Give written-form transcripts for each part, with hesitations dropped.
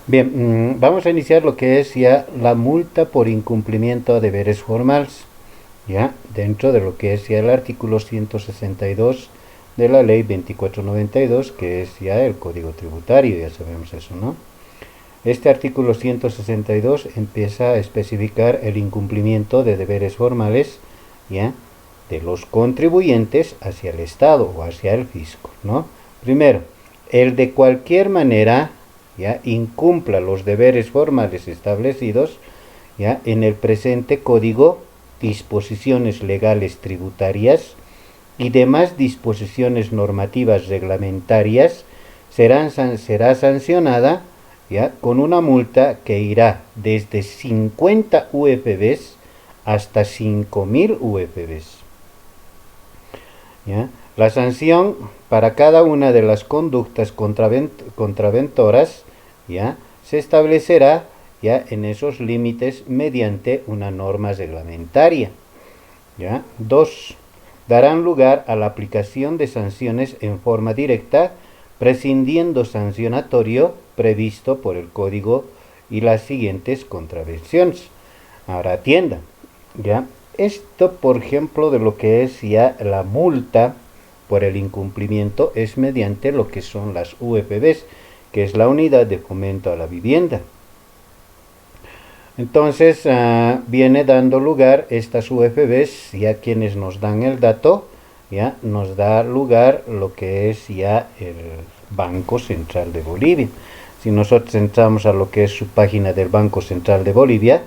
Bien, vamos a iniciar lo que es ya la multa por incumplimiento de deberes formales, ya dentro de lo que es ya el artículo 162 de la ley 2492, que es ya el Código Tributario, ya sabemos eso, ¿no? Este artículo 162 empieza a especificar el incumplimiento de deberes formales, ya, de los contribuyentes hacia el Estado o hacia el fisco, ¿no? Primero, el de cualquier manera ya incumpla los deberes formales establecidos ya en el presente código, disposiciones legales tributarias y demás disposiciones normativas reglamentarias, será sancionada ya con una multa que irá desde 50 UFBs hasta 5.000 UFBs. ¿Ya? La sanción para cada una de las conductas contraventoras ya se establecerá ya en esos límites mediante una norma reglamentaria. ¿Ya? 2. Darán lugar a la aplicación de sanciones en forma directa, prescindiendo sancionatorio previsto por el Código y las siguientes contravenciones. Ahora atiendan, ¿ya? Esto, por ejemplo, de lo que es ya la multa por el incumplimiento es mediante lo que son las UFBs, que es la unidad de fomento a la vivienda. Entonces viene dando lugar estas UFBs, ya quienes nos dan el dato, ya nos da lugar lo que es ya el Banco Central de Bolivia. Si nosotros entramos a lo que es su página del Banco Central de Bolivia,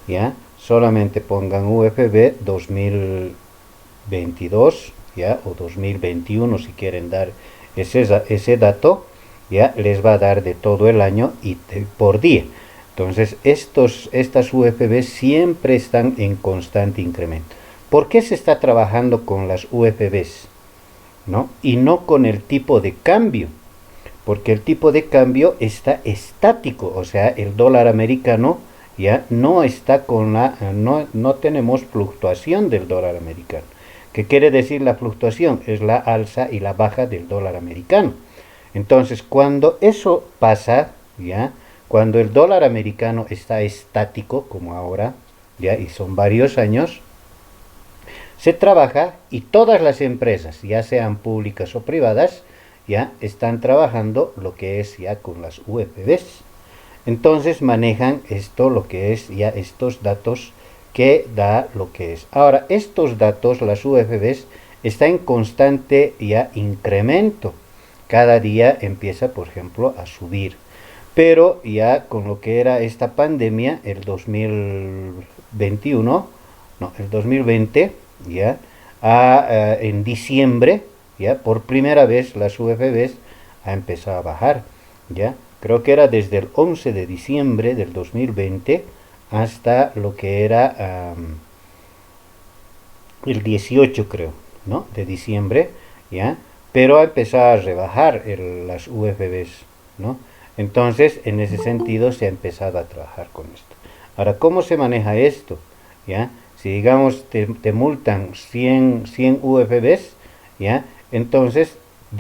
ya solamente pongan UFB 2022, ya, o 2021 si quieren dar ese dato, ya les va a dar de todo el año y por día. Entonces, estas UFB siempre están en constante incremento. ¿Por qué se está trabajando con las UFBs? ¿No? Y no con el tipo de cambio. Porque el tipo de cambio está estático. O sea, el dólar americano ya no está con no tenemos fluctuación del dólar americano. ¿Qué quiere decir la fluctuación? Es la alza y la baja del dólar americano. Entonces, cuando eso pasa, ya, cuando el dólar americano está estático, como ahora, ya, y son varios años, se trabaja y todas las empresas, ya sean públicas o privadas, ya están trabajando lo que es ya con las UFBs. Entonces manejan esto, lo que es ya estos datos que da lo que es. Ahora, estos datos, las UFBs, están en constante ya incremento. Cada día empieza, por ejemplo, a subir. Pero ya con lo que era esta pandemia, el 2021, no, el 2020, ya, en diciembre, ya, por primera vez las UFBs ha empezado a bajar, ya. Creo que era desde el 11 de diciembre del 2020 hasta lo que era el 18, creo, ¿no? De diciembre, ya. Pero ha empezado a rebajar las UFBs, ¿no? Entonces, en ese sentido, se ha empezado a trabajar con esto. Ahora, ¿cómo se maneja esto? ¿Ya? Si digamos te multan 100 UFBs, ¿ya? Entonces,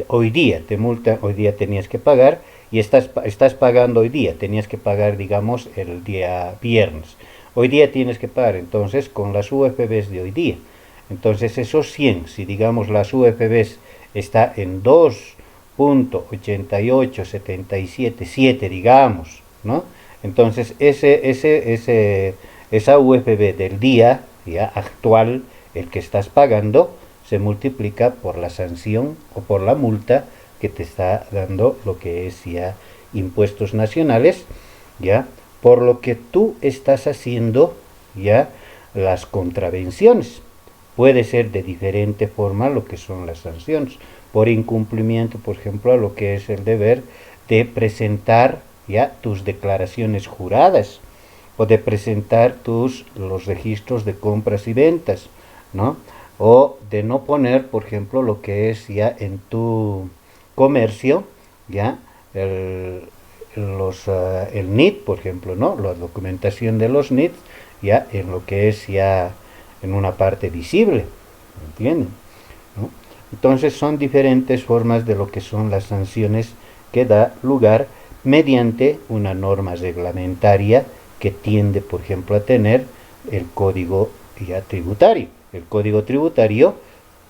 hoy día te multan, hoy día tenías que pagar y estás pagando hoy día, tenías que pagar, digamos, el día viernes. Hoy día tienes que pagar, entonces, con las UFBs de hoy día. Entonces, esos 100, si digamos las UFBs está en 2.88777, digamos, ¿no? Entonces, esa UFB del día ya actual, el que estás pagando, se multiplica por la sanción o por la multa que te está dando lo que es ya impuestos nacionales, ya, por lo que tú estás haciendo ya las contravenciones. Puede ser de diferente forma lo que son las sanciones. Por incumplimiento, por ejemplo, a lo que es el deber de presentar ya tus declaraciones juradas o de presentar los registros de compras y ventas, ¿no? O de no poner, por ejemplo, lo que es ya en tu comercio, ya el NIT, por ejemplo, ¿no? La documentación de los NIT, ya en lo que es ya en una parte visible, ¿entienden? ¿No? Entonces son diferentes formas de lo que son las sanciones que da lugar, mediante una norma reglamentaria que tiende, por ejemplo, a tener el código ya tributario. El código tributario,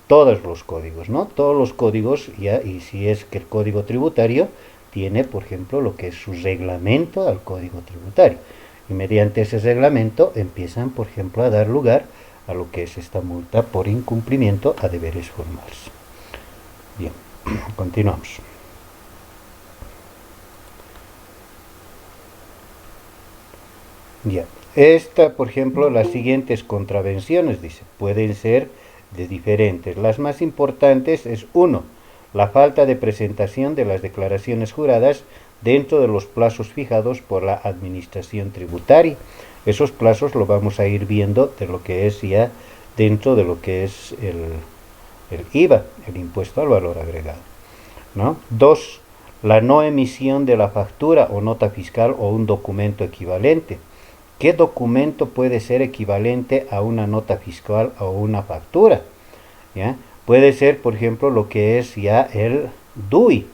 todos los códigos, ¿no? Todos los códigos, ya, y si es que el código tributario tiene, por ejemplo, lo que es su reglamento al código tributario. Y mediante ese reglamento empiezan, por ejemplo, a dar lugar a lo que es esta multa por incumplimiento a deberes formales. Bien, continuamos. Ya, por ejemplo, las siguientes contravenciones, dice, pueden ser de diferentes. Las más importantes es 1. La falta de presentación de las declaraciones juradas dentro de los plazos fijados por la administración tributaria. Esos plazos lo vamos a ir viendo de lo que es ya dentro de lo que es el IVA, el impuesto al valor agregado, ¿no? 2. La no emisión de la factura o nota fiscal o un documento equivalente. ¿Qué documento puede ser equivalente a una nota fiscal o una factura? ¿Ya? Puede ser, por ejemplo, lo que es ya el DUI,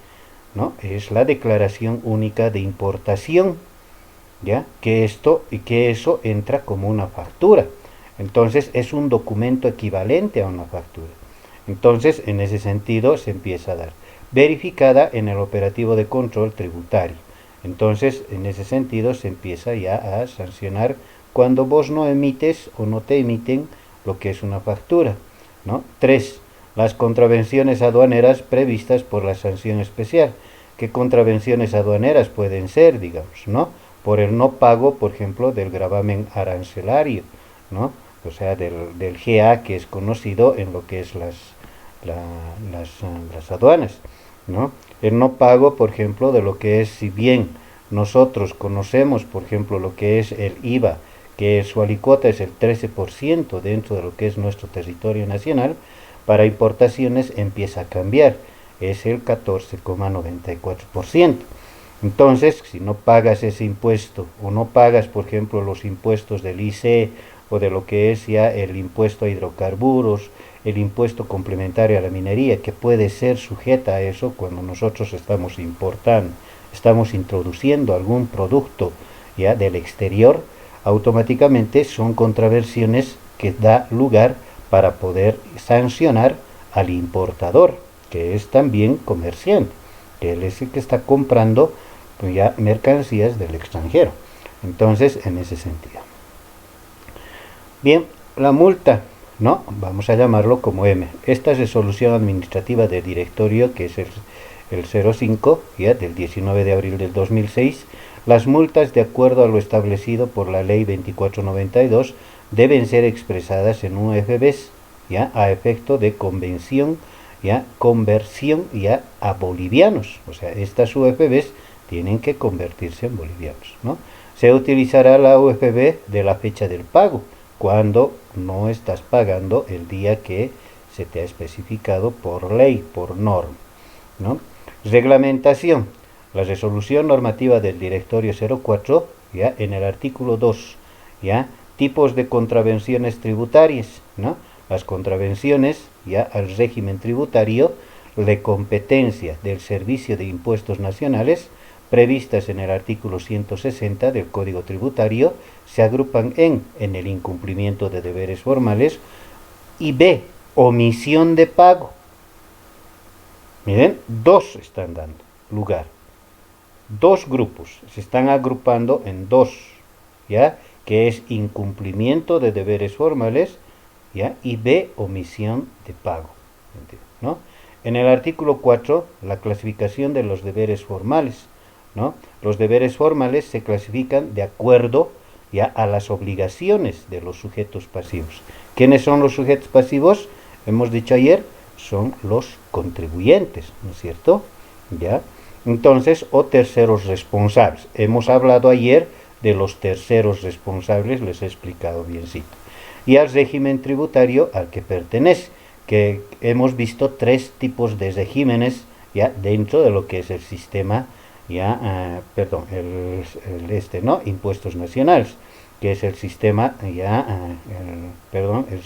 ¿no? Es la declaración única de importación, ¿ya? Que eso entra como una factura. Entonces es un documento equivalente a una factura. Entonces, en ese sentido se empieza a dar. Verificada en el operativo de control tributario. Entonces, en ese sentido se empieza ya a sancionar cuando vos no emites o no te emiten lo que es una factura, ¿no? 3. Las contravenciones aduaneras previstas por la sanción especial. ¿Qué contravenciones aduaneras pueden ser, digamos, ¿no? Por el no pago, por ejemplo, del gravamen arancelario, ¿no? O sea, del GA, que es conocido en lo que es las aduanas, ¿no? El no pago, por ejemplo, de lo que es, si bien nosotros conocemos, por ejemplo, lo que es el IVA, que su alícuota es el 13% dentro de lo que es nuestro territorio nacional, para importaciones empieza a cambiar, es el 14,94%. Entonces, si no pagas ese impuesto, o no pagas, por ejemplo, los impuestos del ICE, o de lo que es ya el impuesto a hidrocarburos, el impuesto complementario a la minería, que puede ser sujeta a eso cuando nosotros estamos importando, estamos introduciendo algún producto ya del exterior, automáticamente son contravenciones que da lugar para poder sancionar al importador, que es también comerciante, que él es el que está comprando pues ya mercancías del extranjero. Entonces, en ese sentido. Bien, la multa, ¿no? Vamos a llamarlo como M. Esta es resolución administrativa del directorio, que es el 05, ya del 19 de abril del 2006. Las multas, de acuerdo a lo establecido por la ley 2492, deben ser expresadas en UFBs, ya a efecto de conversión ya a bolivianos. O sea, estas UFBs tienen que convertirse en bolivianos, ¿no? Se utilizará la UFB de la fecha del pago, cuando no estás pagando el día que se te ha especificado por ley, por norma, ¿no? Reglamentación. La resolución normativa del directorio 04, ya en el artículo 2, ya tipos de contravenciones tributarias, ¿no? Las contravenciones ya al régimen tributario de competencia del Servicio de Impuestos Nacionales, previstas en el artículo 160 del Código Tributario, se agrupan en el incumplimiento de deberes formales y B, omisión de pago. Miren, dos están dando lugar. Dos grupos se están agrupando en dos, ¿ya? Que es incumplimiento de deberes formales, ¿ya? Y B, omisión de pago, ¿no? En el artículo 4, la clasificación de los deberes formales, ¿no? Los deberes formales se clasifican de acuerdo ya a las obligaciones de los sujetos pasivos. ¿Quiénes son los sujetos pasivos? Hemos dicho ayer, son los contribuyentes, ¿no es cierto? ¿Ya? Entonces, o terceros responsables. Hemos hablado ayer de los terceros responsables, les he explicado biencito. Y al régimen tributario al que pertenece, que hemos visto tres tipos de regímenes ya dentro de lo que es el sistema ¿no? Impuestos nacionales, que es el sistema el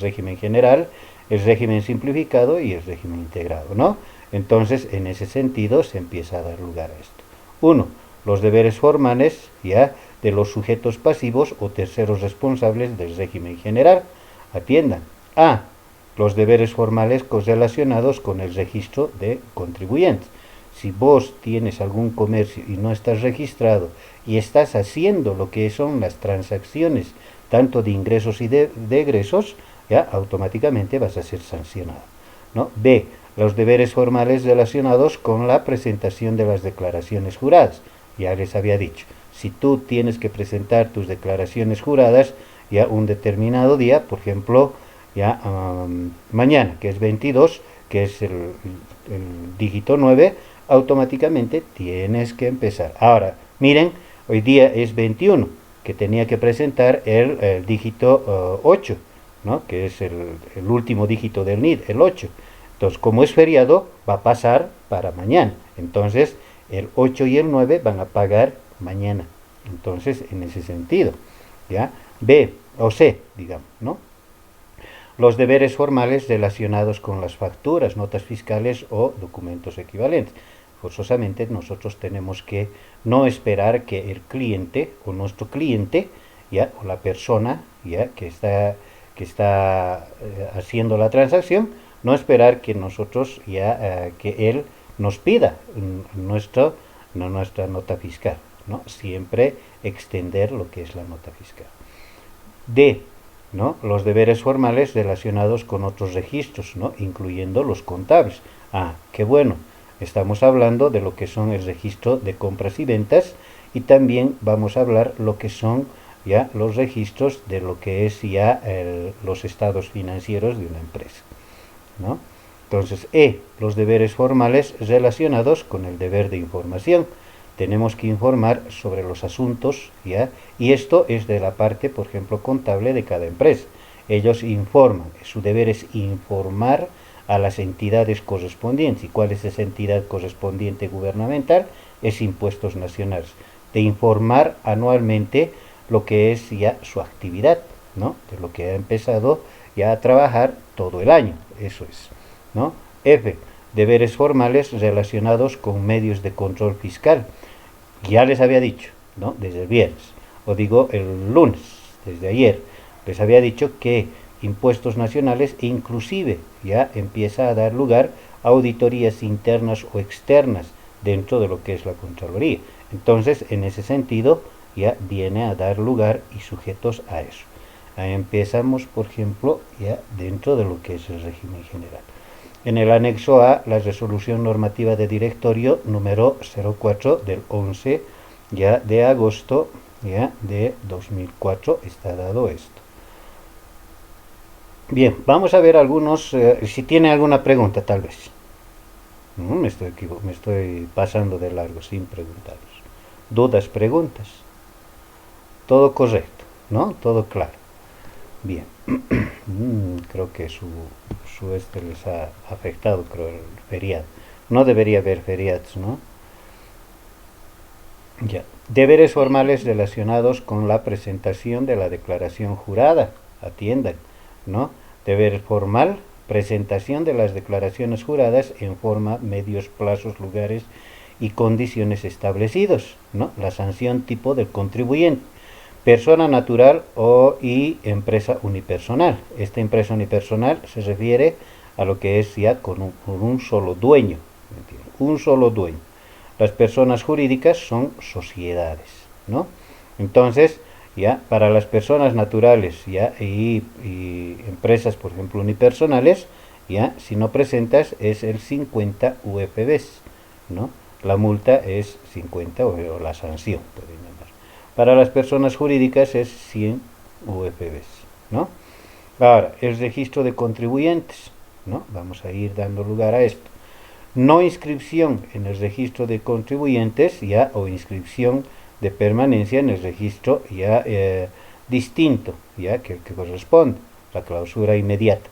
régimen general, el régimen simplificado y el régimen integrado, ¿no? Entonces, en ese sentido se empieza a dar lugar a esto. 1. los deberes formales, ya, de los sujetos pasivos o terceros responsables del régimen general. Atiendan. A. Los deberes formales relacionados con el registro de contribuyentes. Si vos tienes algún comercio y no estás registrado y estás haciendo lo que son las transacciones tanto de ingresos y de egresos, ya automáticamente vas a ser sancionado, ¿no? B. Los deberes formales relacionados con la presentación de las declaraciones juradas. Ya les había dicho, si tú tienes que presentar tus declaraciones juradas ya un determinado día, por ejemplo, ya mañana, que es 22, que es el dígito 9, automáticamente tienes que empezar. Ahora, miren, hoy día es 21, que tenía que presentar el dígito 8, ¿no? Que es el último dígito del NID, el 8. Entonces, como es feriado, va a pasar para mañana. Entonces, el 8 y el 9 van a pagar mañana. Entonces, en ese sentido, ¿ya? B o C, digamos, ¿no? Los deberes formales relacionados con las facturas, notas fiscales o documentos equivalentes. Forzosamente nosotros tenemos que no esperar que el cliente o nuestro cliente, ya, o la persona, ya, que está haciendo la transacción, no esperar que nosotros ya que él nos pida nuestra nota fiscal, ¿no? Siempre extender lo que es la nota fiscal. D, ¿no? Los deberes formales relacionados con otros registros, ¿no? Incluyendo los contables. Ah, qué bueno. Estamos hablando de lo que son el registro de compras y ventas y también vamos a hablar lo que son ya los registros de lo que es ya los estados financieros de una empresa, ¿no? Entonces, los deberes formales relacionados con el deber de información. Tenemos que informar sobre los asuntos, ¿ya? Y esto es de la parte, por ejemplo, contable de cada empresa. Ellos informan, su deber es informar a las entidades correspondientes. ¿Y cuál es esa entidad correspondiente gubernamental? Es Impuestos Nacionales. De informar anualmente lo que es ya su actividad, ¿no? De lo que ha empezado ya a trabajar todo el año. Eso es, ¿no? F. Deberes formales relacionados con medios de control fiscal. Ya les había dicho, ¿no? Desde el viernes, o digo el lunes, desde ayer, les había dicho que Impuestos Nacionales inclusive ya empieza a dar lugar a auditorías internas o externas dentro de lo que es la Contraloría. Entonces, en ese sentido, ya viene a dar lugar y sujetos a eso. Ahí empezamos, por ejemplo, ya dentro de lo que es el régimen general. En el anexo A, la resolución normativa de directorio número 04 del 11 ya de agosto ya de 2004 está dado esto. Bien, vamos a ver algunos, si tiene alguna pregunta tal vez. No, me estoy pasando de largo sin preguntaros. Dudas, preguntas. Todo correcto, ¿no? Todo claro. Bien. Creo que su les ha afectado, creo, el feriado. No debería haber feriados, ¿no? Ya. Deberes formales relacionados con la presentación de la declaración jurada. Atiendan, ¿no? Deber formal, presentación de las declaraciones juradas en forma, medios, plazos, lugares y condiciones establecidos, ¿no? La sanción tipo del contribuyente. Persona natural y empresa unipersonal. Esta empresa unipersonal se refiere a lo que es ya con un solo dueño. Un solo dueño. Las personas jurídicas son sociedades, ¿no? Entonces, ya para las personas naturales ya y empresas, por ejemplo, unipersonales, ya si no presentas es el 50 UFBs, ¿no? La multa es 50 o la sanción, pueden llamar. Para las personas jurídicas es 100 UFBs, ¿no? Ahora, el registro de contribuyentes, ¿no? Vamos a ir dando lugar a esto. No inscripción en el registro de contribuyentes ya o inscripción de permanencia en el registro ya distinto, ya que corresponde, la clausura inmediata,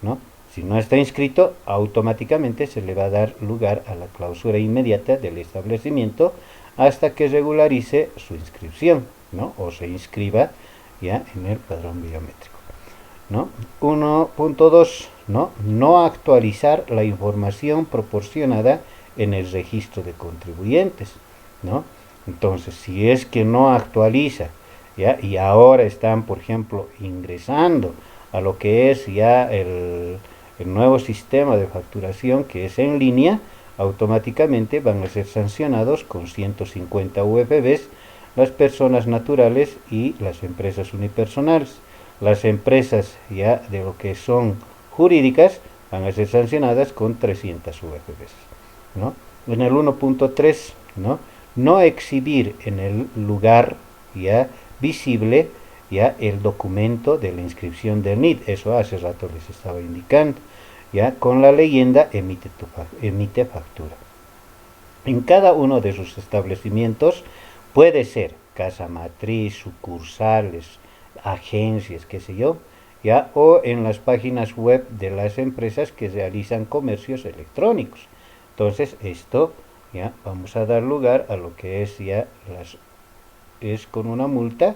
¿no? Si no está inscrito, automáticamente se le va a dar lugar a la clausura inmediata del establecimiento hasta que regularice su inscripción, ¿no? O se inscriba ya en el padrón biométrico, ¿no? 1.2, ¿no? No actualizar la información proporcionada en el registro de contribuyentes, ¿no? Entonces, si es que no actualiza, ¿ya? Y ahora están, por ejemplo, ingresando a lo que es ya el nuevo sistema de facturación que es en línea, automáticamente van a ser sancionados con 150 UFBs las personas naturales y las empresas unipersonales. Las empresas ya de lo que son jurídicas van a ser sancionadas con 300 UFBs, ¿no? En el 1.3, ¿no? No exhibir en el lugar ya visible ya el documento de la inscripción del NID, eso hace rato les estaba indicando, ya con la leyenda emite factura. En cada uno de sus establecimientos puede ser casa matriz, sucursales, agencias, qué sé yo, ya, o en las páginas web de las empresas que realizan comercios electrónicos. Entonces, esto ya vamos a dar lugar a lo que es ya es con una multa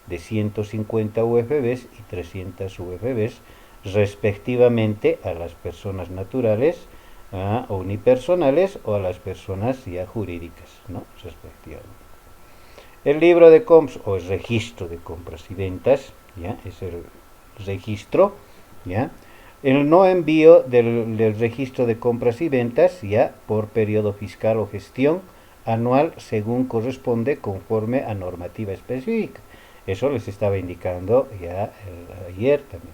de 150 UFBs y 300 UFBs respectivamente a las personas naturales, o unipersonales o a las personas ya jurídicas, ¿no? Respectivamente. El libro de compras o el registro de compras y ventas, ¿ya? Es el registro, ¿ya? El no envío del registro de compras y ventas, ya por periodo fiscal o gestión anual según corresponde conforme a normativa específica. Eso les estaba indicando ya ayer también,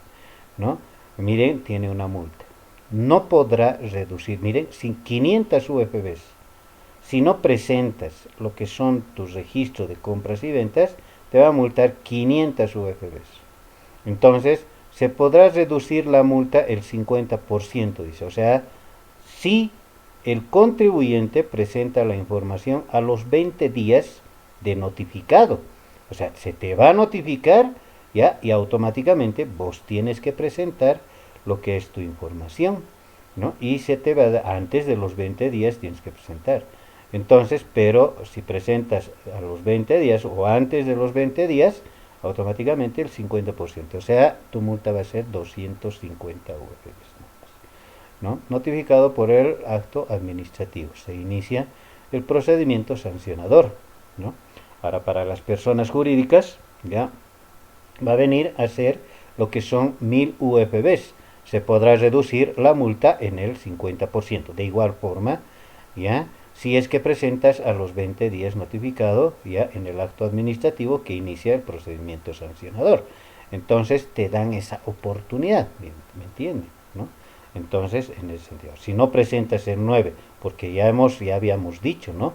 ¿no? Miren, tiene una multa. No podrá reducir, miren, sin 500 UFBs. Si no presentas lo que son tus registros de compras y ventas, te va a multar 500 UFBs. Entonces, se podrá reducir la multa el 50%, dice. O sea, si el contribuyente presenta la información a los 20 días de notificado. O sea, se te va a notificar ya y automáticamente vos tienes que presentar lo que es tu información, ¿no? Y se te va antes de los 20 días tienes que presentar. Entonces, pero si presentas a los 20 días o antes de los 20 días, automáticamente el 50%. O sea, tu multa va a ser 250 UFs, ¿no? Notificado por el acto administrativo. Se inicia el procedimiento sancionador, ¿no? Ahora, para las personas jurídicas, ya va a venir a ser lo que son 1000 UFBs. Se podrá reducir la multa en el 50%. De igual forma, ya, si es que presentas a los 20 días notificado ya en el acto administrativo que inicia el procedimiento sancionador. Entonces te dan esa oportunidad, ¿me entienden? ¿No? Entonces, en ese sentido, si no presentas el 9, porque ya habíamos dicho, ¿no?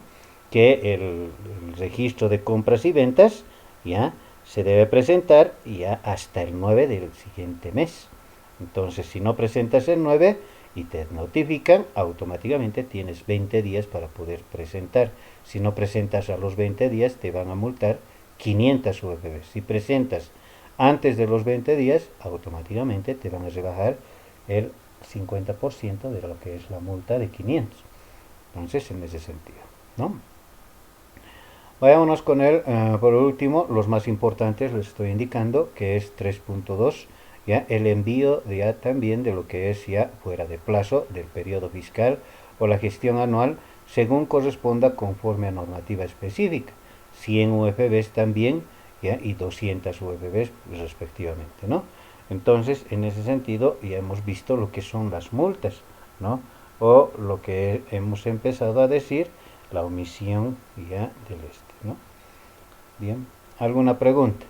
Que el registro de compras y ventas ya se debe presentar ya hasta el 9 del siguiente mes. Entonces, si no presentas el 9 y te notifican, automáticamente tienes 20 días para poder presentar. Si no presentas a los 20 días, te van a multar 500 UFBs. Si presentas antes de los 20 días, automáticamente te van a rebajar el 50% de lo que es la multa de 500. Entonces, en ese sentido, ¿no? Vayámonos con por último, los más importantes les estoy indicando, que es 3.2, ya el envío ya también de lo que es ya fuera de plazo del periodo fiscal o la gestión anual según corresponda conforme a normativa específica. 100 UFBs también, ya, y 200 UFBs respectivamente, ¿no? Entonces, en ese sentido, ya hemos visto lo que son las multas, ¿no? O lo que hemos empezado a decir, la omisión ya del ¿no? Bien, ¿alguna pregunta?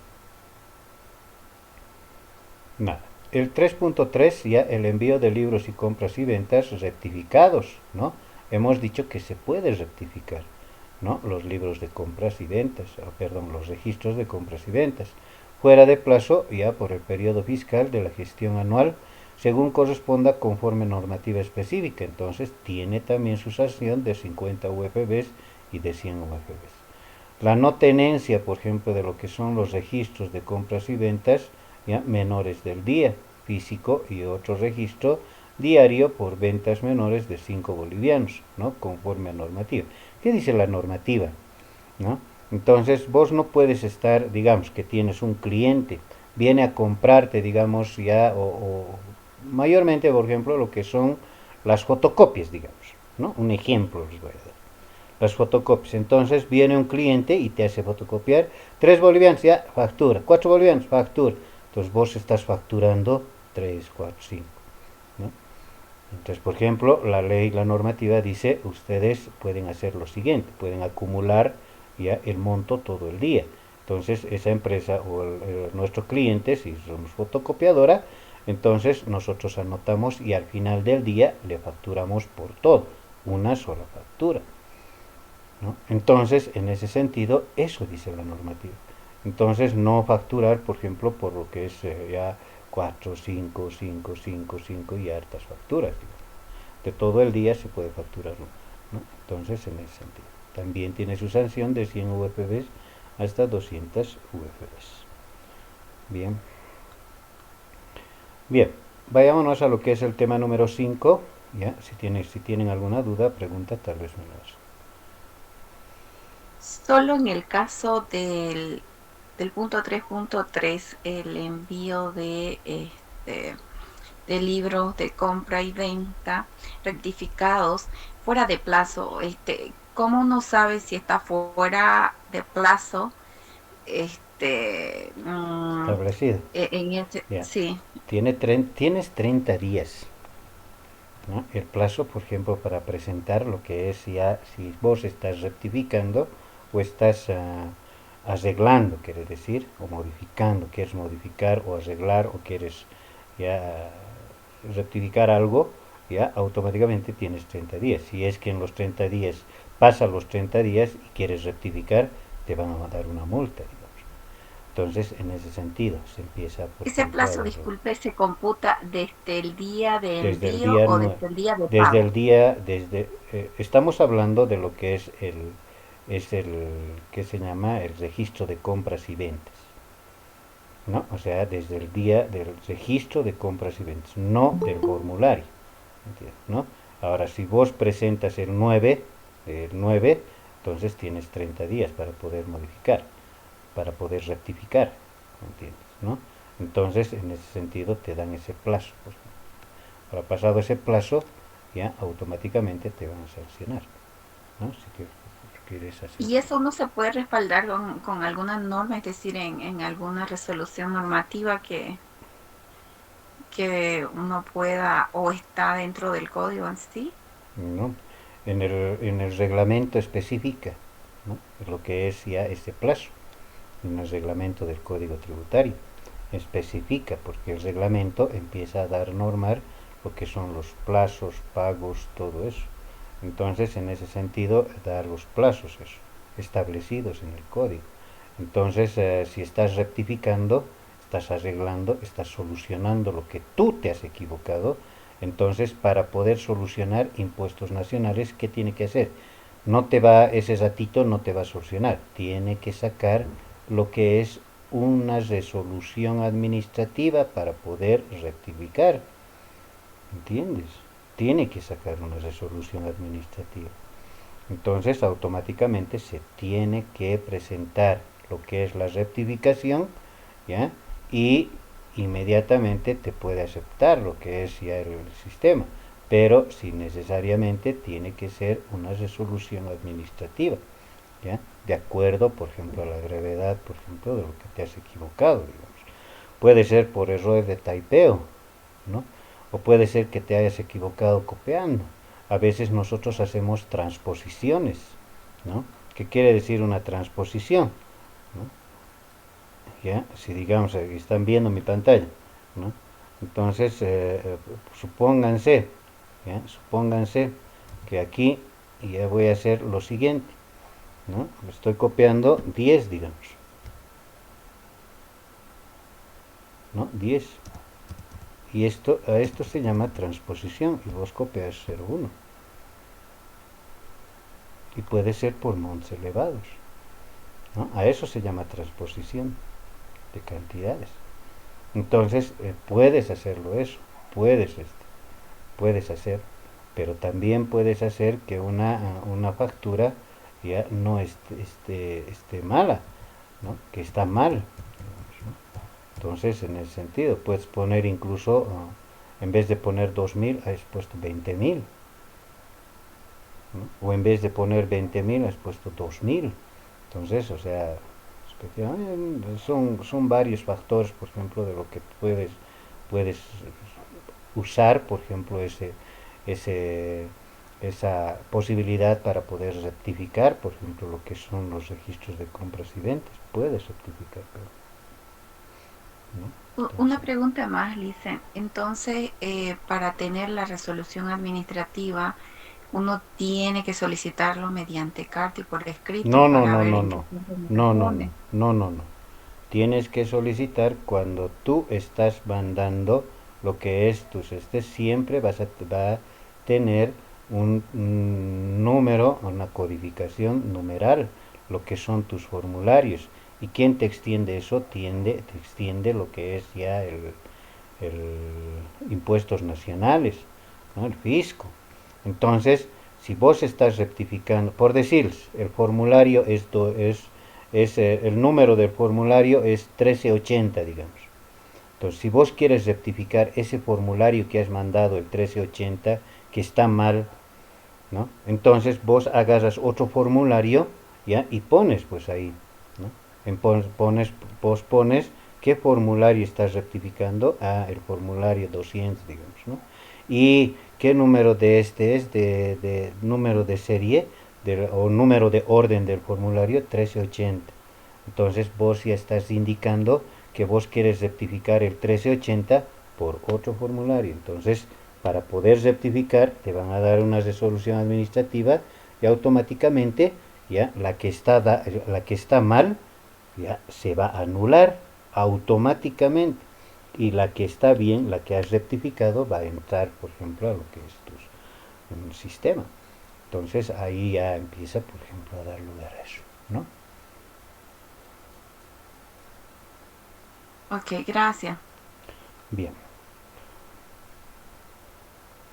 Nada. El 3.3 ya el envío de libros y compras y ventas rectificados, ¿no? Hemos dicho que se puede rectificar, ¿no? Los libros de compras y ventas, perdón, los registros de compras y ventas, fuera de plazo ya por el periodo fiscal de la gestión anual, según corresponda conforme normativa específica. Entonces tiene también su sanción de 50 UFBs y de 100 UFBs. La no tenencia, por ejemplo, de lo que son los registros de compras y ventas ya menores del día físico y otro registro diario por ventas menores de 5 bolivianos, ¿no? Conforme a normativa. ¿Qué dice la normativa? ¿No? Entonces vos no puedes estar, digamos que tienes un cliente, viene a comprarte, digamos, ya, o mayormente, por ejemplo, lo que son las fotocopias, digamos, ¿no? Un ejemplo les voy a dar. las fotocopias. Entonces viene un cliente y te hace fotocopiar 3 bolivianos, ya, factura, 4 bolivianos, factura. Entonces vos estás facturando 3, 4, 5. ¿No? Entonces, por ejemplo, la ley, la normativa dice, ustedes pueden hacer lo siguiente, pueden acumular ya el monto todo el día. Entonces, esa empresa o nuestro cliente, si somos fotocopiadora, entonces nosotros anotamos y al final del día le facturamos por todo, una sola factura. ¿No? Entonces, en ese sentido, eso dice la normativa. Entonces, no facturar, por ejemplo, por lo que es ya 4 5 5 5 5 y hartas facturas. Digamos. De todo el día se puede facturar. ¿No? Entonces, en ese sentido. También tiene su sanción de 100 VPBs hasta 200 VPBs. Bien. Bien, vayámonos a lo que es el tema número 5. ¿Ya? Si tienen alguna duda, pregunta, tal vez me lo hacen. Solo en el caso del punto 3.3, el envío de libros de compra y venta rectificados fuera de plazo, ¿cómo uno sabe si está fuera de plazo? Este, mm, Establecido. en ese, Ya. sí. Tienes 30 días. ¿No? El plazo, por ejemplo, para presentar lo que es ya, si vos estás rectificando o estás arreglando, quiere decir, o modificando, quieres modificar o arreglar o quieres ya rectificar algo, ya automáticamente tienes 30 días. Si es que en los 30 días pasa los 30 días y quieres rectificar, te van a dar una multa, digamos. Entonces, en ese sentido, se empieza, por Ese ejemplo, plazo, disculpe, se computa desde el día de desde el envío día o 9, desde el día de desde el pago. día, estamos hablando de lo que es el, ¿qué se llama? El registro de compras y ventas, ¿no? O sea, desde el día del registro de compras y ventas, no del formulario, ¿entiendes? ¿No? Ahora, si vos presentas el nueve, entonces tienes 30 días para poder modificar, para poder rectificar, ¿entiendes? ¿No? Entonces, en ese sentido, te dan ese plazo. Pues, ahora, pasado ese plazo, ya automáticamente te van a sancionar, ¿no? Si quieres hacer. Y eso no se puede respaldar con alguna norma, es decir, en alguna resolución normativa que uno pueda o está dentro del código en sí. ¿No? En el reglamento especifica, ¿no? Lo que es ya ese plazo, en el reglamento del Código Tributario. Especifica, porque el reglamento empieza a dar normar lo que son los plazos, pagos, todo eso. Entonces, en ese sentido, dar los plazos eso, establecidos en el código. Entonces, si estás rectificando, estás arreglando, estás solucionando lo que tú te has equivocado, entonces para poder solucionar impuestos nacionales, ¿qué tiene que hacer? No te va, ese ratito no te va a solucionar, tiene que sacar lo que es una resolución administrativa para poder rectificar, ¿entiendes? Tiene que sacar una resolución administrativa. Entonces automáticamente se tiene que presentar lo que es la rectificación, ¿ya? Y inmediatamente te puede aceptar lo que es ya el sistema, pero si necesariamente tiene que ser una resolución administrativa, ¿ya? De acuerdo, por ejemplo, a la gravedad, por ejemplo, de lo que te has equivocado, digamos. Puede ser por error de taipeo, ¿no? O puede ser que te hayas equivocado copiando. A veces nosotros hacemos transposiciones, ¿no? ¿Qué quiere decir una transposición? ¿No? ¿Ya? Si digamos, están viendo mi pantalla, ¿no? Entonces, supónganse, ¿ya? Supónganse que aquí ya voy a hacer lo siguiente, ¿no? Estoy copiando 10, digamos, ¿no? 10. Y a esto se llama transposición y vos copias 0,1. Y puede ser por montos elevados, ¿no? A eso se llama transposición de cantidades. Entonces, puedes hacerlo eso, puedes hacer, pero también puedes hacer que una factura ya no esté mala, ¿no? Que está mal. Entonces, en ese sentido, puedes poner incluso, en vez de poner 2.000, has puesto 20.000. ¿no? O en vez de poner 20.000 has puesto 2.000. Entonces, o sea, son varios factores, por ejemplo, de lo que puedes usar, por ejemplo, ese, esa posibilidad para poder rectificar, por ejemplo, lo que son los registros de compras y ventas. Puedes rectificar, ¿no? Una Entonces, pregunta más, Licen. Entonces, para tener la resolución administrativa, uno tiene que solicitarlo mediante carta y por escrito no, no, para no, ver no, en qué no, tiempo me no, no, no, responde. no, no, no. Tienes que solicitar cuando tú estás mandando lo que es tus siempre va a tener un número, una codificación numeral, lo que son tus formularios. ¿Y quién te extiende eso? Te extiende lo que es ya el impuestos nacionales, ¿no? El fisco. Entonces, si vos estás rectificando, por decir, el formulario el número del formulario es 1380, digamos. Entonces, si vos quieres rectificar ese formulario que has mandado, el 1380, que está mal, ¿no? Entonces vos agarras otro formulario, ¿ya? Y pones pues ahí, ¿no? Vos pones qué formulario estás rectificando, el formulario 200, digamos, ¿no? Y qué número de este es, de número de serie, o número de orden del formulario 1380. Entonces vos ya estás indicando que vos quieres rectificar el 1380 por otro formulario. Entonces, para poder rectificar, te van a dar una resolución administrativa y automáticamente ya la que está mal ya se va a anular automáticamente, y la que está bien, la que has rectificado, va a entrar, por ejemplo, a lo que es un sistema. Entonces ahí ya empieza, por ejemplo, a dar lugar a eso, ¿no? Ok, gracias. Bien.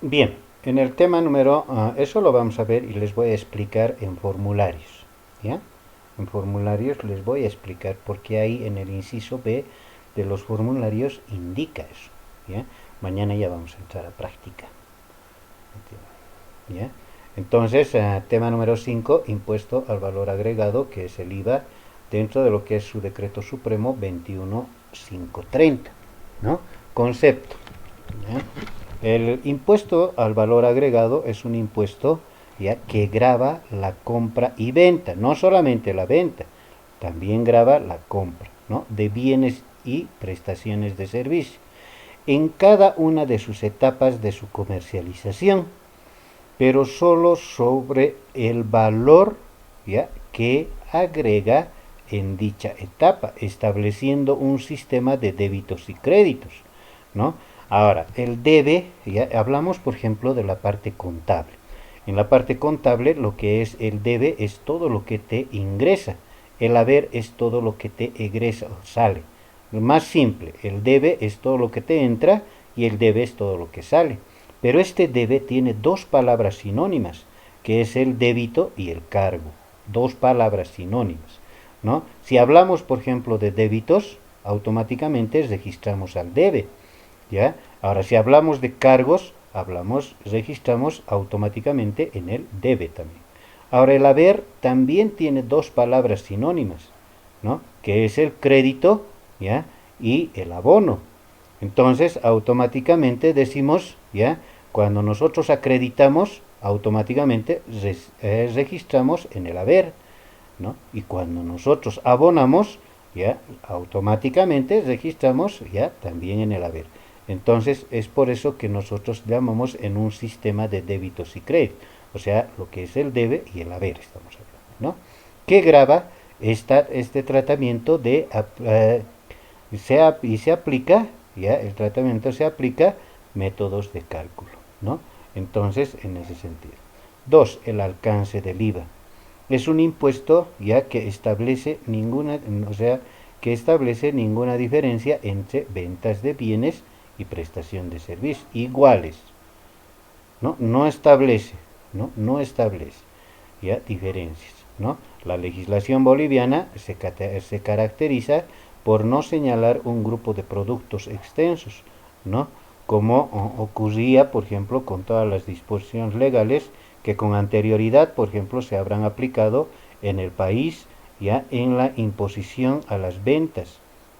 Bien, en el tema eso lo vamos a ver y les voy a explicar en formularios, ¿ya? En formularios les voy a explicar porque ahí en el inciso B de los formularios indica eso, ¿ya? Mañana ya vamos a entrar a práctica, ¿ya? Entonces, tema número 5, impuesto al valor agregado, que es el IVA, dentro de lo que es su decreto supremo 21530, ¿no? Concepto, ¿ya? El impuesto al valor agregado es un impuesto, ya que grava la compra y venta, no solamente la venta, también grava la compra, ¿no? De bienes y prestaciones de servicio en cada una de sus etapas de su comercialización, pero solo sobre el valor, ¿ya?, que agrega en dicha etapa, estableciendo un sistema de débitos y créditos, ¿no? Ahora, el debe, ya hablamos por ejemplo de la parte contable. En la parte contable lo que es el debe es todo lo que te ingresa, el haber es todo lo que te egresa o sale. Lo más simple, el debe es todo lo que te entra y el debe es todo lo que sale. Pero este debe tiene dos palabras sinónimas, que es el débito y el cargo. Dos palabras sinónimas, ¿no? Si hablamos, por ejemplo, de débitos, automáticamente registramos al debe, ¿ya? Ahora, si hablamos de cargos, registramos automáticamente en el debe también. Ahora, el haber también tiene dos palabras sinónimas, ¿no? Que es el crédito, ¿ya?, y el abono. Entonces, automáticamente decimos, ¿ya?, cuando nosotros acreditamos, automáticamente registramos en el haber, ¿no? Y cuando nosotros abonamos, ya automáticamente registramos ya también en el haber. Entonces, es por eso que nosotros llamamos en un sistema de débitos y créditos, o sea, lo que es el debe y el haber, estamos hablando, ¿no? Que grava este tratamiento y se aplica, ya el tratamiento se aplica métodos de cálculo, ¿no? Entonces, en ese sentido. Dos, el alcance del IVA. Es un impuesto ya que establece o sea, que establece ninguna diferencia entre ventas de bienes y prestación de servicios iguales, ¿no? No establece, ¿no? No establece ya diferencias, ¿no? La legislación boliviana se caracteriza por no señalar un grupo de productos extensos, ¿no? Como ocurría, por ejemplo, con todas las disposiciones legales que con anterioridad, por ejemplo, se habrán aplicado en el país ya en la imposición a las ventas,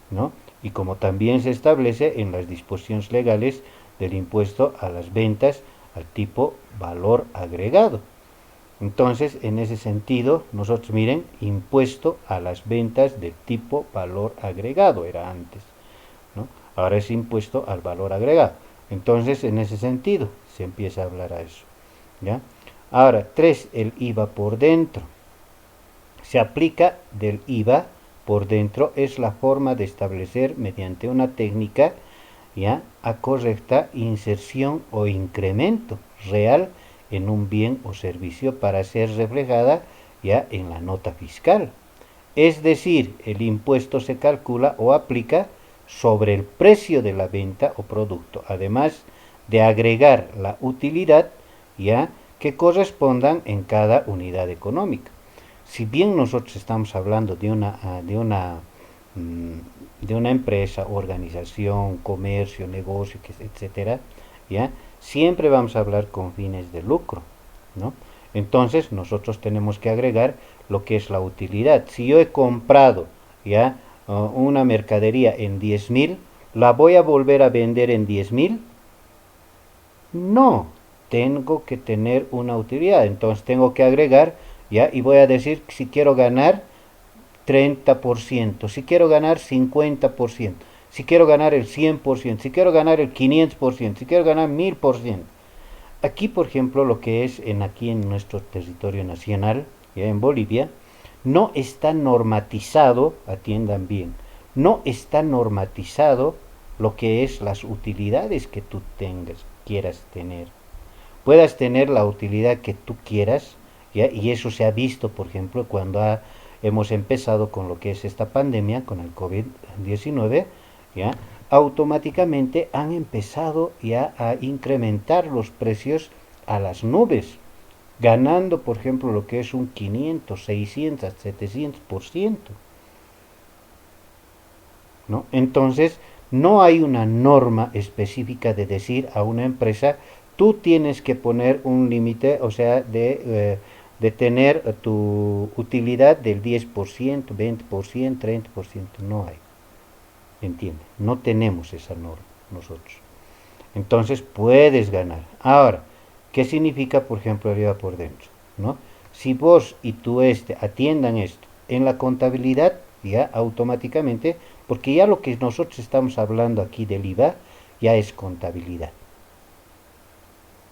¿no? Y como también se establece en las disposiciones legales del impuesto a las ventas al tipo valor agregado. Entonces, en ese sentido, nosotros miren, impuesto a las ventas de tipo valor agregado era antes, ¿no? Ahora es impuesto al valor agregado. Entonces, en ese sentido, se empieza a hablar a eso, ¿ya? Ahora, 3, el IVA por dentro. Se aplica del IVA por dentro, es la forma de establecer mediante una técnica ya a correcta inserción o incremento real en un bien o servicio para ser reflejada ya en la nota fiscal. Es decir, el impuesto se calcula o aplica sobre el precio de la venta o producto, además de agregar la utilidad ya que correspondan en cada unidad económica. Si bien nosotros estamos hablando de una empresa, organización, comercio, negocio, etcétera, ¿ya? Siempre vamos a hablar con fines de lucro, ¿no? Entonces nosotros tenemos que agregar lo que es la utilidad. Si yo he comprado ya una mercadería en 10.000, ¿la voy a volver a vender en 10.000? No, tengo que tener una utilidad. Entonces tengo que agregar ya y voy a decir si quiero ganar 30%, si quiero ganar 50%, si quiero ganar el 100%, si quiero ganar el 500%, si quiero ganar 1000%. Aquí, por ejemplo, lo que es aquí en nuestro territorio nacional, ya en Bolivia, no está normatizado, atiendan bien, no está normatizado lo que es las utilidades que tú quieras tener. Puedas tener la utilidad que tú quieras, ¿ya? Y eso se ha visto, por ejemplo, cuando hemos empezado con lo que es esta pandemia, con el COVID-19, ¿ya? Automáticamente han empezado ya a incrementar los precios a las nubes, ganando, por ejemplo, lo que es un 500, 600, 700%, ¿no? Entonces, no hay una norma específica de decir a una empresa, tú tienes que poner un límite, o sea, de tener tu utilidad del 10%, 20%, 30%. No hay. ¿Entiende? No tenemos esa norma nosotros. Entonces puedes ganar. Ahora, ¿qué significa, por ejemplo, el IVA por dentro? ¿No? Si vos y tú atiendan esto en la contabilidad, ya automáticamente, porque ya lo que nosotros estamos hablando aquí del IVA ya es contabilidad.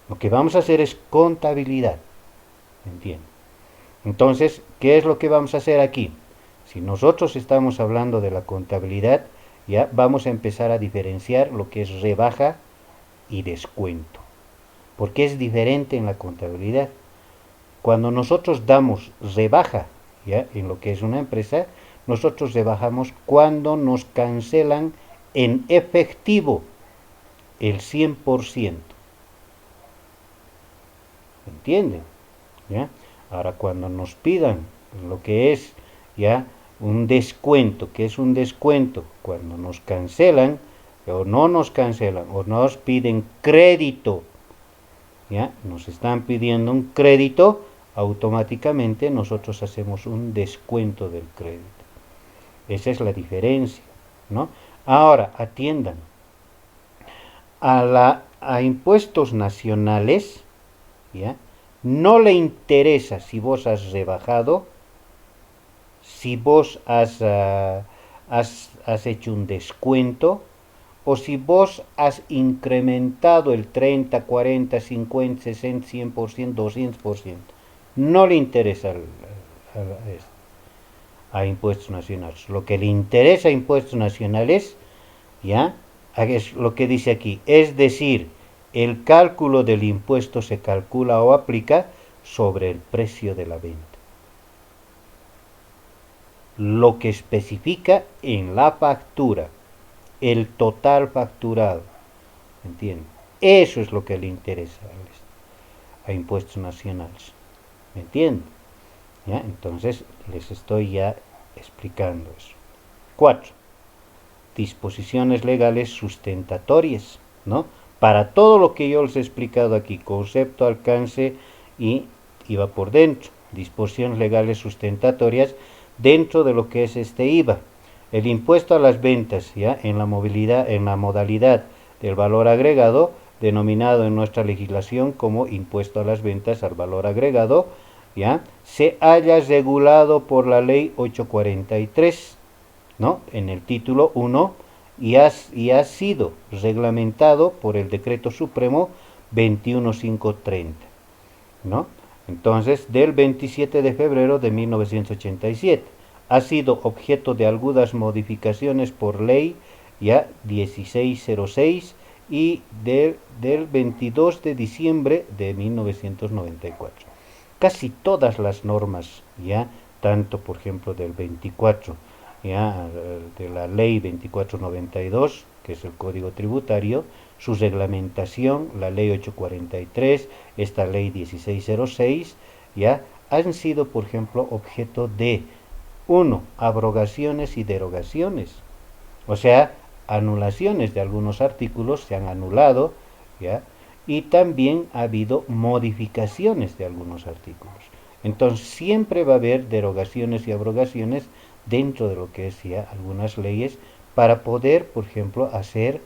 Lo que vamos a hacer es contabilidad. ¿Entiendes? Entonces, ¿qué es lo que vamos a hacer aquí? Si nosotros estamos hablando de la contabilidad, ya vamos a empezar a diferenciar lo que es rebaja y descuento. Porque es diferente en la contabilidad. Cuando nosotros damos rebaja, ya en lo que es una empresa, nosotros rebajamos cuando nos cancelan en efectivo el 100%. ¿Entienden? ¿Ya? Ahora, cuando nos pidan lo que es ya un descuento, que es un descuento, cuando nos cancelan o no nos cancelan o nos piden crédito, ya nos están pidiendo un crédito, automáticamente nosotros hacemos un descuento del crédito. Esa es la diferencia, ¿no? Ahora, atiendan, a impuestos nacionales, ¿ya? No le interesa si vos has rebajado, si vos has hecho un descuento, o si vos has incrementado el 30, 40, 50, 60, 100%, 200%. No le interesa a impuestos nacionales. Lo que le interesa a impuestos nacionales, ¿ya? Es lo que dice aquí, es decir, el cálculo del impuesto se calcula o aplica sobre el precio de la venta. Lo que especifica en la factura, el total facturado, ¿entienden? Eso es lo que le interesa a impuestos nacionales, ¿me entienden? ¿Ya? Entonces les estoy ya explicando eso. 4. Disposiciones legales sustentatorias, ¿no? Para todo lo que yo les he explicado aquí, concepto, alcance y IVA por dentro, disposiciones legales sustentatorias dentro de lo que es este IVA. El impuesto a las ventas, ya en la modalidad del valor agregado, denominado en nuestra legislación como impuesto a las ventas al valor agregado, ya se halla regulado por la ley 843, ¿no? En el título 1 y ha sido reglamentado por el decreto supremo 21530, ¿no? Entonces, del 27 de febrero de 1987, ha sido objeto de algunas modificaciones por ley ya 1606 y del 22 de diciembre de 1994. Casi todas las normas, ya, tanto por ejemplo del 24, ya, de la ley 2492, que es el Código Tributario, su reglamentación, la ley 843, esta ley 1606, ya, han sido, por ejemplo, objeto de, uno, abrogaciones y derogaciones. O sea, anulaciones de algunos artículos se han anulado, ¿ya? Y también ha habido modificaciones de algunos artículos. Entonces, siempre va a haber derogaciones y abrogaciones dentro de lo que es ya algunas leyes para poder, por ejemplo, hacer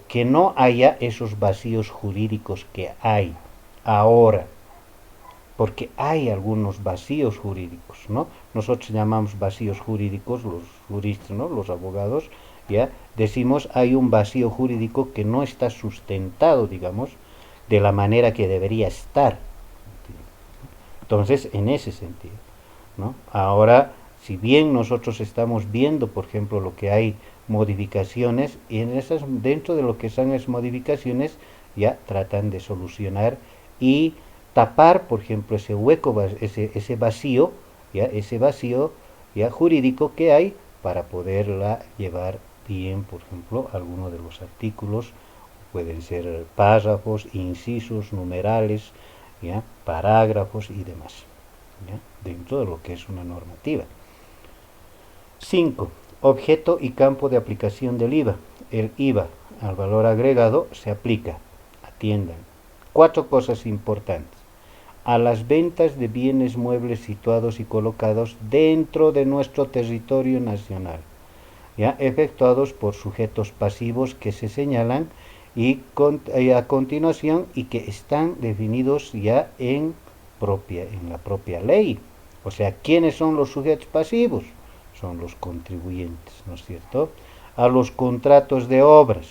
que no haya esos vacíos jurídicos que hay ahora, porque hay algunos vacíos jurídicos, ¿no? Nosotros llamamos vacíos jurídicos, los juristas, ¿no? Los abogados, ya decimos hay un vacío jurídico que no está sustentado, digamos, de la manera que debería estar. Entonces, en ese sentido, ¿no? Ahora, si bien nosotros estamos viendo, por ejemplo, lo que hay modificaciones, y en esas, dentro de lo que son esas modificaciones, ya tratan de solucionar y tapar, por ejemplo, ese hueco, ese vacío, ya ese vacío ya jurídico que hay para poderla llevar bien, por ejemplo, algunos de los artículos, pueden ser párrafos, incisos, numerales, ya, parágrafos y demás, ya, dentro de lo que es una normativa. 5. Objeto y campo de aplicación del IVA. El IVA al valor agregado se aplica, atiendan, 4 cosas importantes: a las ventas de bienes muebles situados y colocados dentro de nuestro territorio nacional, ya efectuados por sujetos pasivos que se señalan y a continuación y que están definidos ya en la propia ley. O sea, ¿quiénes son los sujetos pasivos? Son los contribuyentes, ¿no es cierto? A los contratos de obras,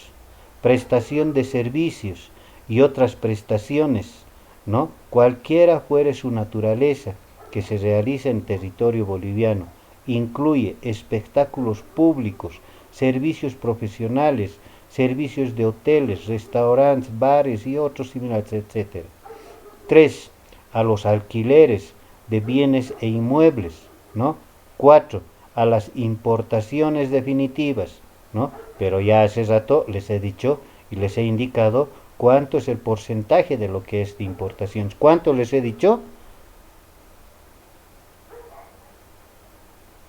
prestación de servicios y otras prestaciones, ¿no? Cualquiera fuere su naturaleza, que se realiza en territorio boliviano, incluye espectáculos públicos, servicios profesionales, servicios de hoteles, restaurantes, bares y otros similares, etc. 3. A los alquileres de bienes e inmuebles, ¿no? 4. A las importaciones definitivas, ¿no? Pero ya hace rato les he dicho y les he indicado cuánto es el porcentaje de lo que es de importaciones. ¿Cuánto les he dicho?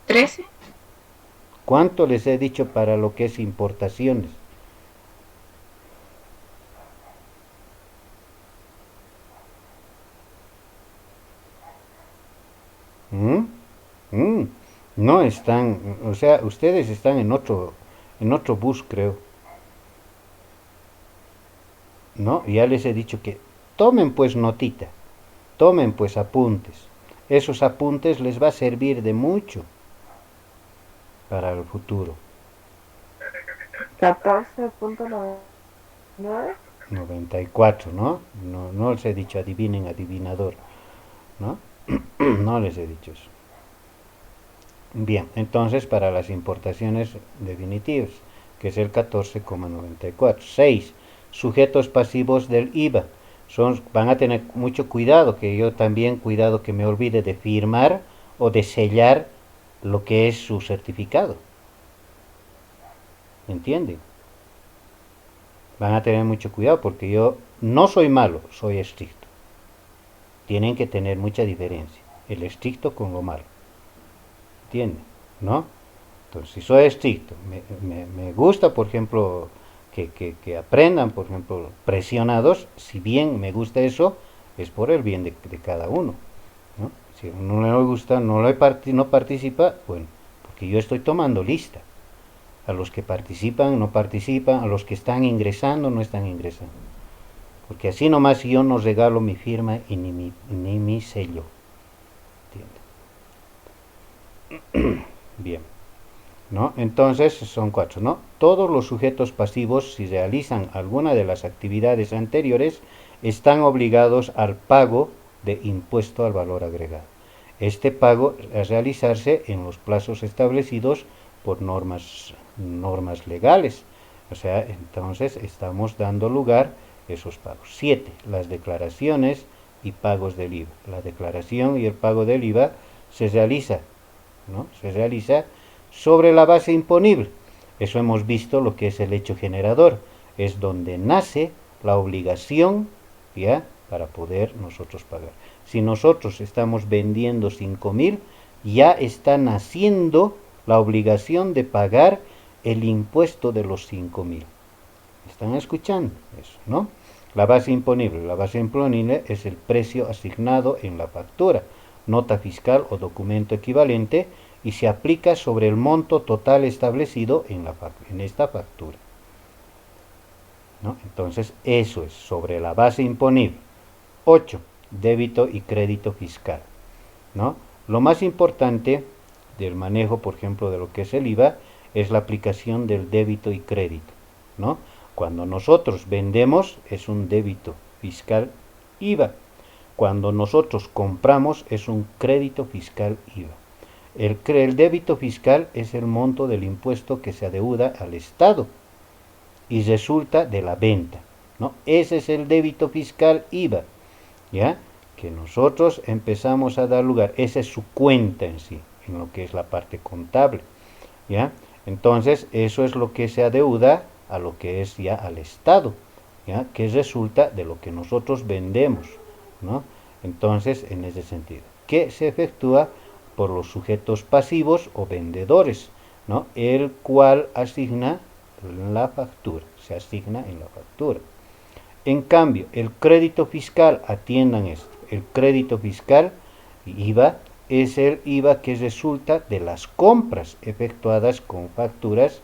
13. ¿Cuánto les he dicho para lo que es importaciones? ¿Mm? ¿Mm? No están, o sea, ustedes están en otro bus, creo. ¿No? Ya les he dicho que tomen pues notita, tomen pues apuntes. Esos apuntes les va a servir de mucho para el futuro. 14.99. 94, ¿no? No, no les he dicho adivinen, adivinador, ¿no? No les he dicho eso. Bien, entonces para las importaciones definitivas, que es el 14,94. 6. Sujetos pasivos del IVA. Van a tener mucho cuidado, que yo también cuidado que me olvide de firmar o de sellar lo que es su certificado. ¿Entienden? Van a tener mucho cuidado porque yo no soy malo, soy estricto. Tienen que tener mucha diferencia, el estricto con lo malo. ¿Entienden? ¿No? Entonces, si soy estricto, me gusta, por ejemplo, que aprendan, por ejemplo, presionados, si bien me gusta eso, es por el bien de cada uno, ¿no? Si a uno no le gusta, no participa, bueno, porque yo estoy tomando lista. A los que participan, no participan, a los que están ingresando, no están ingresando. Porque así nomás yo no regalo mi firma y ni mi sello. ¿Entiendes? Bien. ¿No? Entonces son 4, ¿no? Todos los sujetos pasivos, si realizan alguna de las actividades anteriores, están obligados al pago de impuesto al valor agregado. Este pago es realizarse en los plazos establecidos por normas legales. O sea, entonces estamos dando lugar a esos pagos. 7. Las declaraciones y pagos del IVA. La declaración y el pago del IVA se realiza, ¿no? Se realiza sobre la base imponible. Eso hemos visto lo que es el hecho generador. Es donde nace la obligación, ¿ya?, para poder nosotros pagar. Si nosotros estamos vendiendo 5.000, ya está naciendo la obligación de pagar el impuesto de los 5.000. ¿Están escuchando eso, no? La base imponible. La base imponible es el precio asignado en la factura, nota fiscal o documento equivalente, y se aplica sobre el monto total establecido en esta factura, ¿no? Entonces, eso es sobre la base imponible. 8. Débito y crédito fiscal, ¿no? Lo más importante del manejo, por ejemplo, de lo que es el IVA, es la aplicación del débito y crédito, ¿no? Cuando nosotros vendemos es un débito fiscal IVA. Cuando nosotros compramos es un crédito fiscal IVA. El débito fiscal es el monto del impuesto que se adeuda al Estado y resulta de la venta, ¿no? Ese es el débito fiscal IVA, ¿ya? Que nosotros empezamos a dar lugar. Esa es su cuenta en sí, en lo que es la parte contable, ¿ya? Entonces, eso es lo que se adeuda a lo que es ya al Estado, ¿ya? Que resulta de lo que nosotros vendemos, ¿no? Entonces, en ese sentido, que se efectúa por los sujetos pasivos o vendedores, ¿no? El cual asigna la factura, se asigna en la factura. En cambio, el crédito fiscal, atiendan esto, el crédito fiscal, IVA, es el IVA que resulta de las compras efectuadas con facturas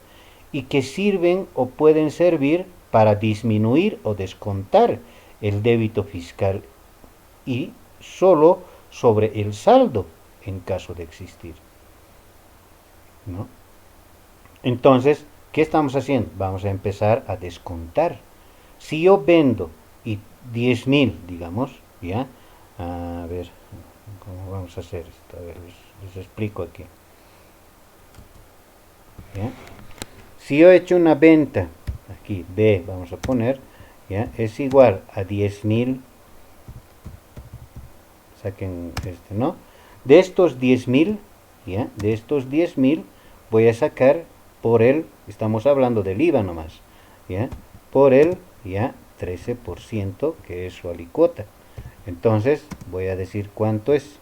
y que sirven o pueden servir para disminuir o descontar el débito fiscal y solo sobre el saldo en caso de existir, ¿no? Entonces, ¿qué estamos haciendo? Vamos a empezar a descontar. Si yo vendo y 10.000, digamos, ¿ya? A ver, ¿cómo vamos a hacer esto? A ver, les explico aquí, ¿ya? Si yo he hecho una venta, aquí B vamos a poner, ¿ya?, es igual a 10.000, saquen este, ¿no? De estos 10.000, ¿ya?, de estos 10.000 voy a sacar por el, estamos hablando del IVA nomás, ¿ya?, por el, ya, 13%, que es su alícuota. Entonces, voy a decir cuánto es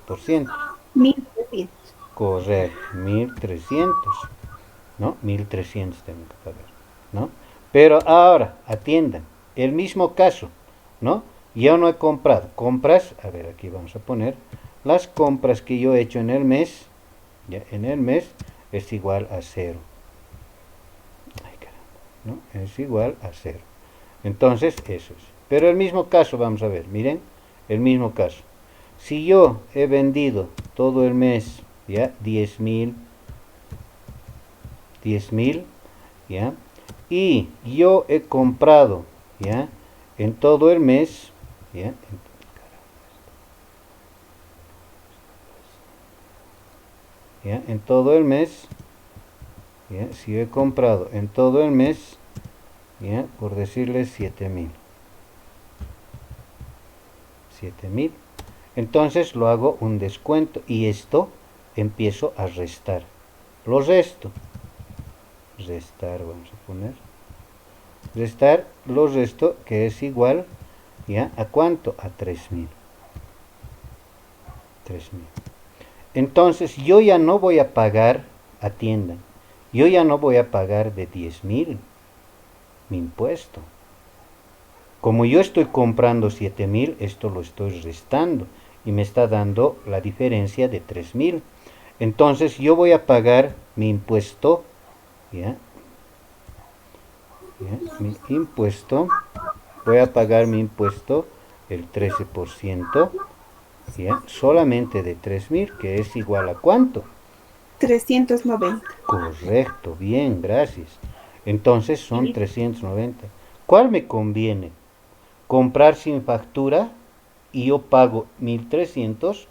13%. 1.300. Correcto, 1.300, ¿no? 1.300 tengo que pagar, ¿no? Pero ahora, atiendan, el mismo caso, ¿no? Yo no he comprado. Compras, a ver, aquí vamos a poner las compras que yo he hecho en el mes, ya, en el mes es igual a 0. Ay, caramba, ¿no? Es igual a 0. Entonces, eso es. Pero el mismo caso, vamos a ver, miren, el mismo caso. Si yo he vendido todo el mes, ya, 10.000, ya, y yo he comprado, ya, en todo el mes, ya, en todo el mes, ya, si he comprado en todo el mes, ya, por decirles 7.000, entonces lo hago un descuento y esto empiezo a restar. Lo resto. Restar, vamos a poner. Restar, lo resto, que es igual, ¿ya?, ¿a cuánto? A 3.000. 3.000. Entonces yo ya no voy a pagar, atiendan, yo ya no voy a pagar de 10.000 mi impuesto. Como yo estoy comprando 7.000, esto lo estoy restando y me está dando la diferencia de 3.000. Entonces yo voy a pagar mi impuesto, ¿ya? Mi impuesto, voy a pagar mi impuesto el 13%, ¿ya? Solamente de 3.000, que es igual a ¿cuánto? 390. Correcto, bien, gracias. Entonces son Y 390. ¿Cuál me conviene? ¿Comprar sin factura y yo pago 1.300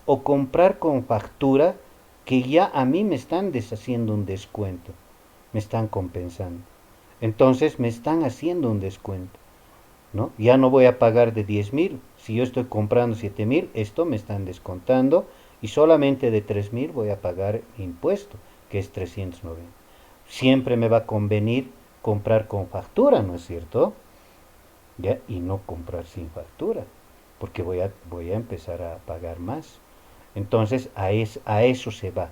o comprar con factura que ya a mí me están deshaciendo un descuento? Me están compensando. Entonces me están haciendo un descuento, ¿no? Ya no voy a pagar de 10.000. Si yo estoy comprando 7.000, esto me están descontando y solamente de 3.000 voy a pagar impuesto, que es 390. Siempre me va a convenir comprar con factura, ¿no es cierto? ¿Ya? Y no comprar sin factura, porque voy a empezar a pagar más. Entonces a eso se va.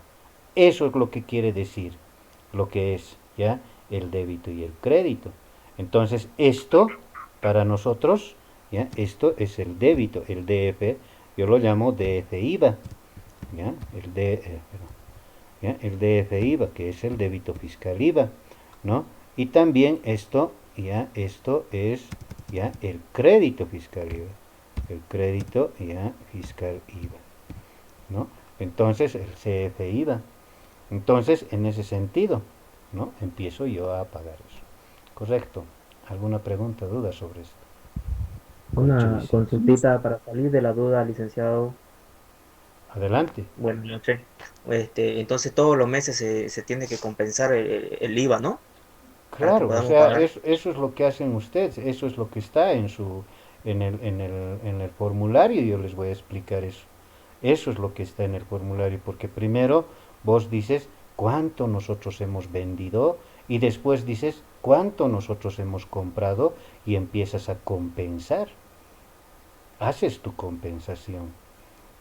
Eso es lo que quiere decir, lo que es ya el débito y el crédito. Entonces esto para nosotros, ya esto es el débito, el DF, yo lo llamo DF IVA, ya el DF IVA, que es el débito fiscal IVA, ¿no? Y también esto es ya el crédito fiscal IVA, el crédito ya fiscal IVA, ¿no? Entonces el CF IVA. Entonces, en ese sentido, ¿no? Empiezo yo a pagar eso. Correcto. ¿Alguna pregunta, duda sobre esto? Concha Una Vicencio. consultita para salir de la duda, licenciado. Adelante. Buenas noches. Entonces todos los meses se tiene que compensar el IVA, ¿no? Para que Claro, o podamos sea, pagar. eso es lo que hacen ustedes, eso es lo que está en el formulario, yo les voy a explicar eso. Eso es lo que está en el formulario, porque primero vos dices cuánto nosotros hemos vendido y después dices cuánto nosotros hemos comprado y empiezas a compensar. Haces tu compensación,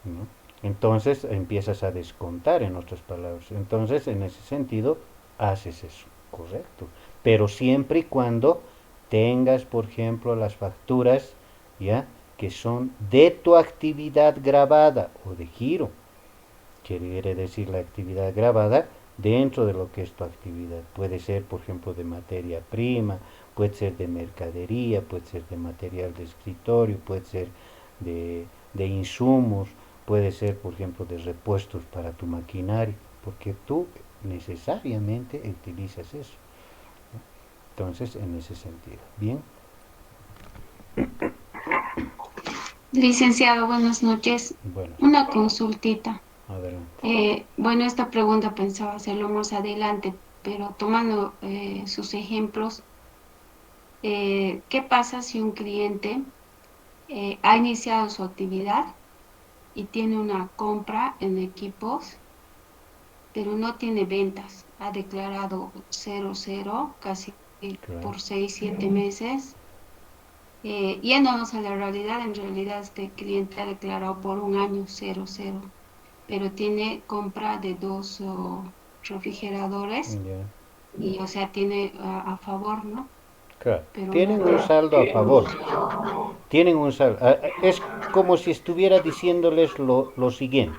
¿no? Entonces empiezas a descontar, en otras palabras. Entonces, en ese sentido, haces eso, correcto. Pero siempre y cuando tengas, por ejemplo, las facturas, ¿ya? Que son de tu actividad grabada o de giro. Quiere decir la actividad grabada dentro de lo que es tu actividad. Puede ser, por ejemplo, de materia prima, puede ser de mercadería, puede ser de material de escritorio, puede ser de insumos, puede ser, por ejemplo, de repuestos para tu maquinaria, porque tú necesariamente utilizas eso. Entonces, en ese sentido. Bien, Licenciado, buenas noches. bueno, Una consultita. adelante. Bueno, esta pregunta pensaba hacerlo más adelante, pero tomando sus ejemplos, ¿qué pasa si un cliente ha iniciado su actividad y tiene una compra en equipos, pero no tiene ventas? Ha declarado cero cero casi Claro. por 6, 7 meses. Yéndonos a la realidad, en realidad este cliente ha declarado por un año cero cero, pero tiene compra de dos refrigeradores Ya. y, o sea, tiene a favor, ¿no? Claro. Pero Tienen un no. saldo a favor. Tienen un saldo. Es como si estuviera diciéndoles lo siguiente.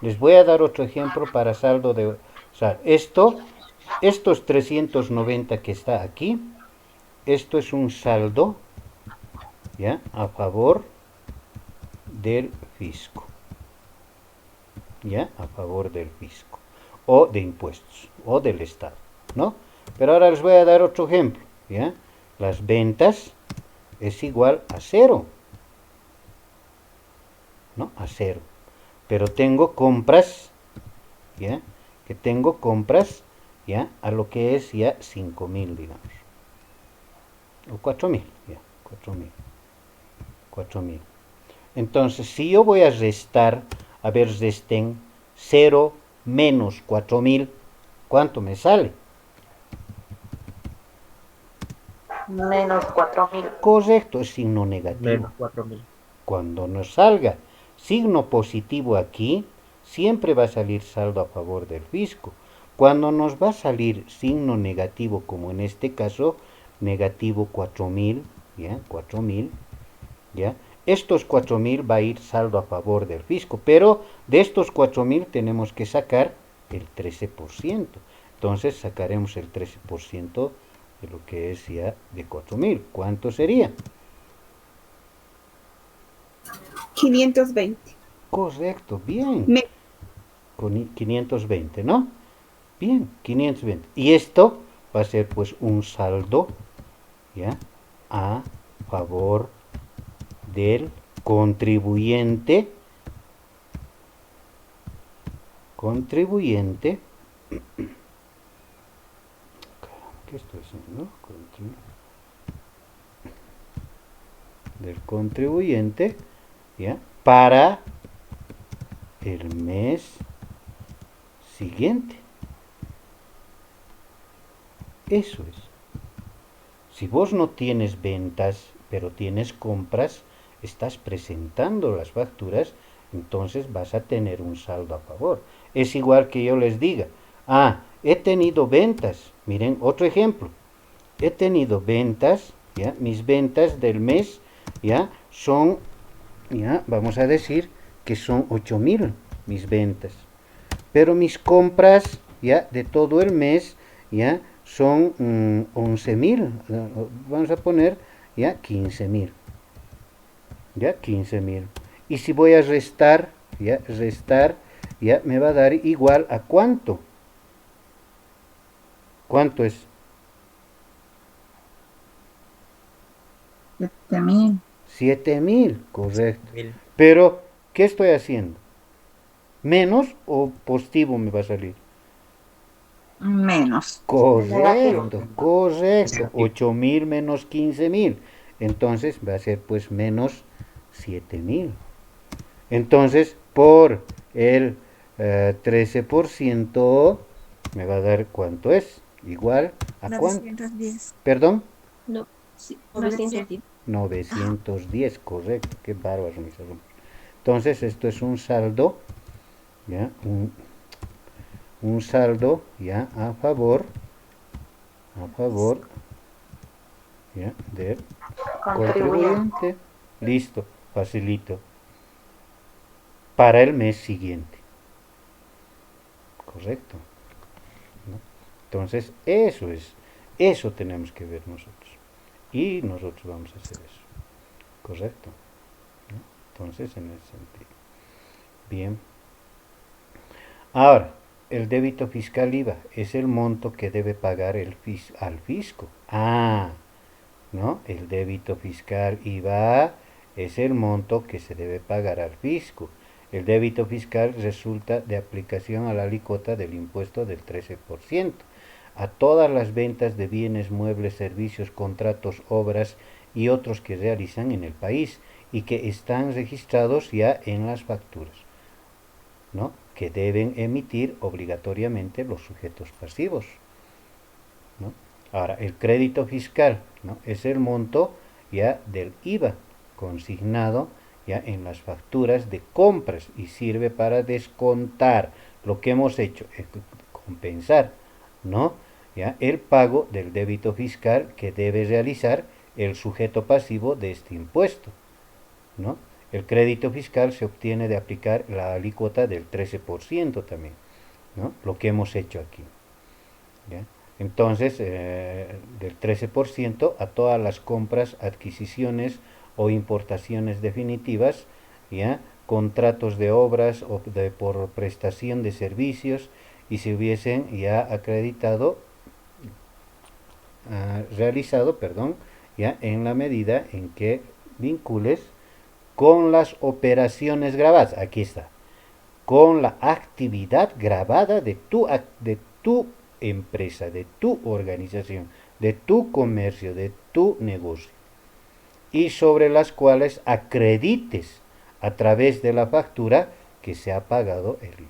Les voy a dar otro ejemplo para saldo de... O sea, estos 390 que está aquí, esto es un saldo, ¿ya? A favor del fisco, ¿ya? A favor del fisco. O de impuestos, o del Estado, ¿no? Pero ahora les voy a dar otro ejemplo, ¿ya? Las ventas es igual a cero, ¿no? A cero. Pero tengo compras, ¿ya? Que tengo compras, ¿ya? A lo que es ya 5.000, digamos. O 4.000, ya, 4.000. 4.000. Entonces, si yo voy a restar, a ver, resten 0 menos 4.000, ¿cuánto me sale? Menos 4.000. Correcto, es signo negativo. Menos 4.000. Cuando nos salga signo positivo aquí, siempre va a salir saldo a favor del fisco. Cuando nos va a salir signo negativo, como en este caso, negativo 4.000, ¿ya? 4.000, ¿ya? Estos 4.000 va a ir saldo a favor del fisco, pero de estos 4.000 tenemos que sacar el 13%. Entonces sacaremos el 13% de lo que es ya de 4.000. ¿Cuánto sería? 520. Correcto, bien. Me- Con 520, ¿no? Bien, 520. Y esto va a ser pues un saldo, ¿ya? A favor del contribuyente. Contribuyente. ¿Qué estoy haciendo? Del contribuyente, ¿ya? Para el mes siguiente. Eso es. Si vos no tienes ventas, pero tienes compras, estás presentando las facturas, entonces vas a tener un saldo a favor. Es igual que yo les diga, he tenido ventas. Miren, otro ejemplo. He tenido ventas, ¿ya? Mis ventas del mes, ¿ya? Son, ¿ya? Vamos a decir que son 8.000 mis ventas. Pero mis compras, ¿ya? De todo el mes, ¿ya? Son 11.000. Vamos a poner, ¿ya? 15.000. ¿Ya? 15.000. Y si voy a restar, ¿ya? Restar, ¿ya? Me va a dar igual a ¿cuánto? ¿Cuánto es? 7.000. 7.000, correcto. 7.000. Pero, ¿qué estoy haciendo? ¿Menos o positivo me va a salir? Menos. Correcto, correcto. Negativo. 8.000 menos 15.000. Entonces va a ser pues menos 7.000. Entonces, por el 13% me va a dar ¿cuánto es? Igual a cuánto. 910. Perdón, No, sí, 910. 910, correcto. Qué bárbaro, mis alumnos. Entonces, esto es un saldo, ¿ya? Un saldo, ¿ya? A favor, ¿ya? Del Contribuyente. contribuyente. Listo, facilito. Para el mes siguiente. Correcto, ¿no? Entonces, eso tenemos que ver nosotros. Y nosotros vamos a hacer eso. Correcto, ¿no? Entonces, en ese sentido. Bien. Ahora, el débito fiscal IVA es el monto que debe pagar al fisco. ¿No? El débito fiscal IVA es el monto que se debe pagar al fisco. El débito fiscal resulta de aplicación a la alícuota del impuesto del 13% a todas las ventas de bienes, muebles, servicios, contratos, obras y otros que realizan en el país y que están registrados ya en las facturas, ¿no? Que deben emitir obligatoriamente los sujetos pasivos, ¿no? Ahora, el crédito fiscal, ¿no? Es el monto ya del IVA consignado ya en las facturas de compras y sirve para descontar lo que hemos hecho, compensar, ¿no? Ya el pago del débito fiscal que debe realizar el sujeto pasivo de este impuesto, ¿no? El crédito fiscal se obtiene de aplicar la alícuota del 13% también, ¿no? Lo que hemos hecho aquí, ¿ya? Entonces, del 13% a todas las compras, adquisiciones o importaciones definitivas, ¿ya? Contratos de obras o por prestación de servicios y se hubiesen ya acreditado, realizado, perdón, ya en la medida en que vincules con las operaciones grabadas, aquí está, con la actividad grabada de tu empresa, de tu organización, de tu comercio, de tu negocio, y sobre las cuales acredites a través de la factura que se ha pagado el IVA.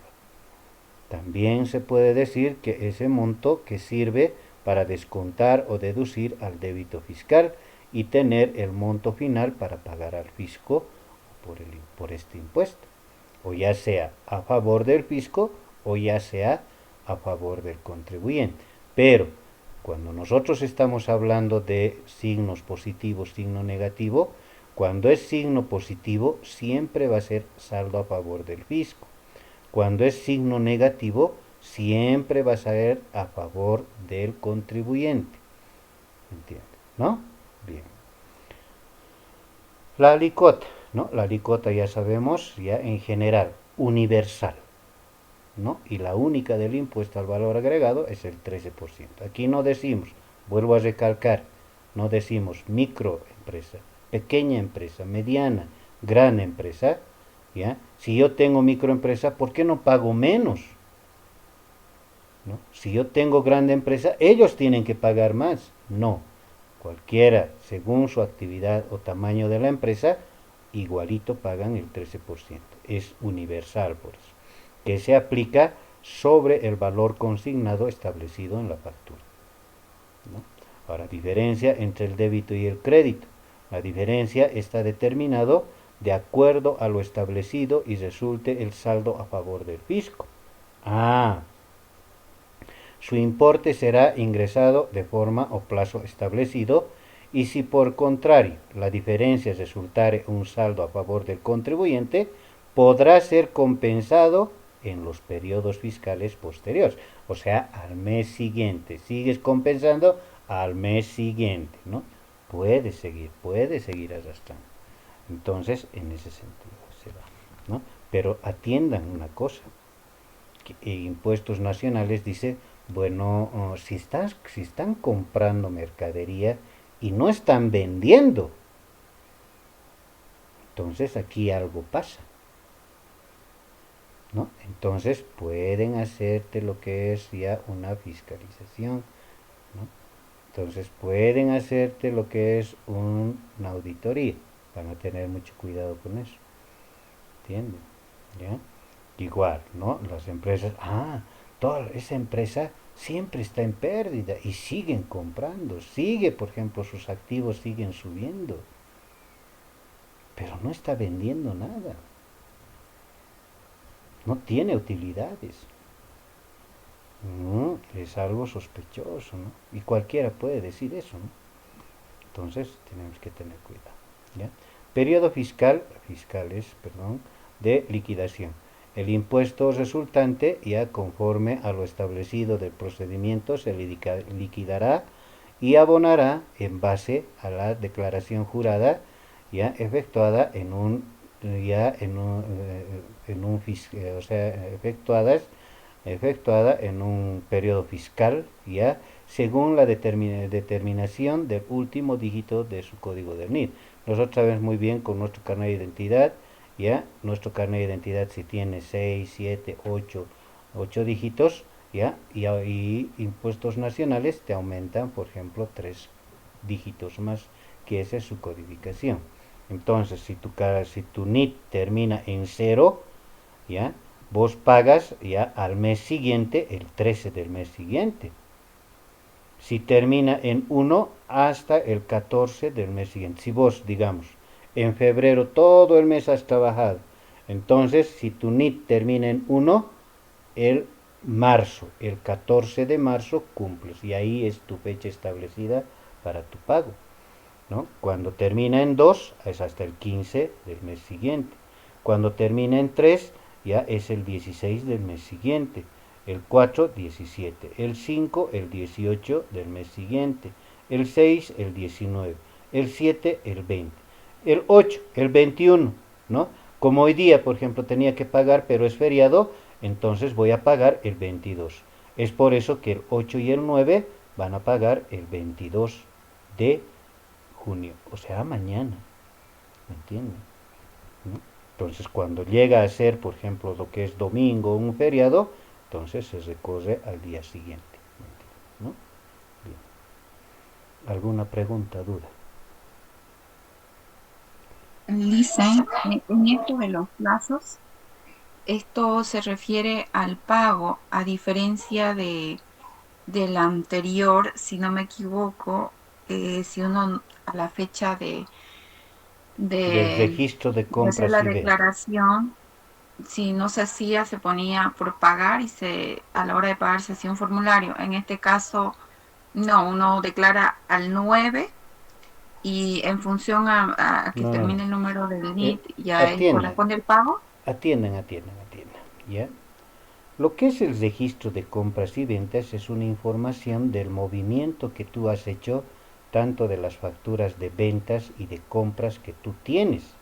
También se puede decir que ese monto que sirve para descontar o deducir al débito fiscal y tener el monto final para pagar al fisco por este impuesto, o ya sea a favor del fisco o ya sea a favor del contribuyente. Pero Cuando nosotros estamos hablando de signos positivos, signo negativo, cuando es signo positivo siempre va a ser saldo a favor del fisco. Cuando es signo negativo siempre va a ser a favor del contribuyente. ¿Entiendes? ¿No? Bien. La alícuota, ¿no? La alícuota ya sabemos, ya en general, universal, ¿no? Y la única del impuesto al valor agregado es el 13%. Aquí no decimos, vuelvo a recalcar, no decimos microempresa, pequeña empresa, mediana, gran empresa, ¿ya? Si yo tengo microempresa, ¿por qué no pago menos? ¿No? Si yo tengo grande empresa, ellos tienen que pagar más. No, cualquiera, según su actividad o tamaño de la empresa, igualito pagan el 13%. Es universal por eso, que se aplica sobre el valor consignado establecido en la factura, ¿no? Ahora, diferencia entre el débito y el crédito. La diferencia está determinado de acuerdo a lo establecido y resulte el saldo a favor del fisco. Su importe será ingresado de forma o plazo establecido, y si por contrario la diferencia resultare un saldo a favor del contribuyente, podrá ser compensado en los periodos fiscales posteriores, o sea, al mes siguiente. Sigues compensando al mes siguiente, ¿no? Puede seguir arrastrando. Entonces, en ese sentido se va, ¿no? Pero atiendan una cosa, que Impuestos Nacionales dice, bueno, si están comprando mercadería y no están vendiendo, entonces aquí algo pasa, ¿no? Entonces pueden hacerte lo que es ya una fiscalización, ¿no? Entonces pueden hacerte lo que es una auditoría. Van a tener mucho cuidado con eso, ¿entienden? ¿Ya? Igual, ¿no? Las empresas, toda esa empresa siempre está en pérdida y siguen comprando, por ejemplo, sus activos siguen subiendo, pero no está vendiendo nada, no tiene utilidades. Es algo sospechoso, ¿no? Y cualquiera puede decir eso, ¿no? Entonces tenemos que tener cuidado, ¿ya? Periodo fiscales, de liquidación. El impuesto resultante, ya conforme a lo establecido del procedimiento, se liquidará y abonará en base a la declaración jurada, ya efectuada efectuada en un periodo fiscal, ya según la determinación del último dígito de su código del NID. Nosotros sabemos muy bien con nuestro carnet de identidad, ya nuestro carnet de identidad si tiene 6, 7, 8 dígitos, ya, y Impuestos Nacionales te aumentan, por ejemplo, 3 dígitos más, que esa es su codificación. Entonces, si tu NID termina en 0, ya, vos pagas ya al mes siguiente, el 13 del mes siguiente. Si termina en 1, hasta el 14 del mes siguiente. Si vos, digamos, en febrero todo el mes has trabajado, entonces si tu NIT termina en 1, el marzo, el 14 de marzo cumples, y ahí es tu fecha establecida para tu pago, ¿no? Cuando termina en 2, es hasta el 15 del mes siguiente. Cuando termina en 3, ya es el 16 del mes siguiente. El 4, 17. El 5, el 18 del mes siguiente. El 6, el 19. El 7, el 20. El 8, el 21, ¿no? Como hoy día, por ejemplo, tenía que pagar, pero es feriado, entonces voy a pagar el 22. Es por eso que el 8 y el 9 van a pagar el 22 de junio, o sea, mañana, ¿me entienden? ¿No? Entonces, cuando llega a ser, por ejemplo, lo que es domingo o un feriado, entonces se recorre al día siguiente, ¿no? Bien. ¿Alguna pregunta, duda? Dicen, en esto de los plazos, esto se refiere al pago, a diferencia del anterior, si no me equivoco, si uno a la fecha Del de, registro de de hacer compras la y ventas. declaración, si no se hacía, se ponía por pagar y a la hora de pagar se hacía un formulario. En este caso, No, uno declara al 9 y en función a que No, no, no. termine el número del NIT, Atiendan, corresponde el pago. atiendan, ¿ya? Lo que es el registro de compras y ventas es una información del movimiento que tú has hecho, tanto de las facturas de ventas y de compras que tú tienes.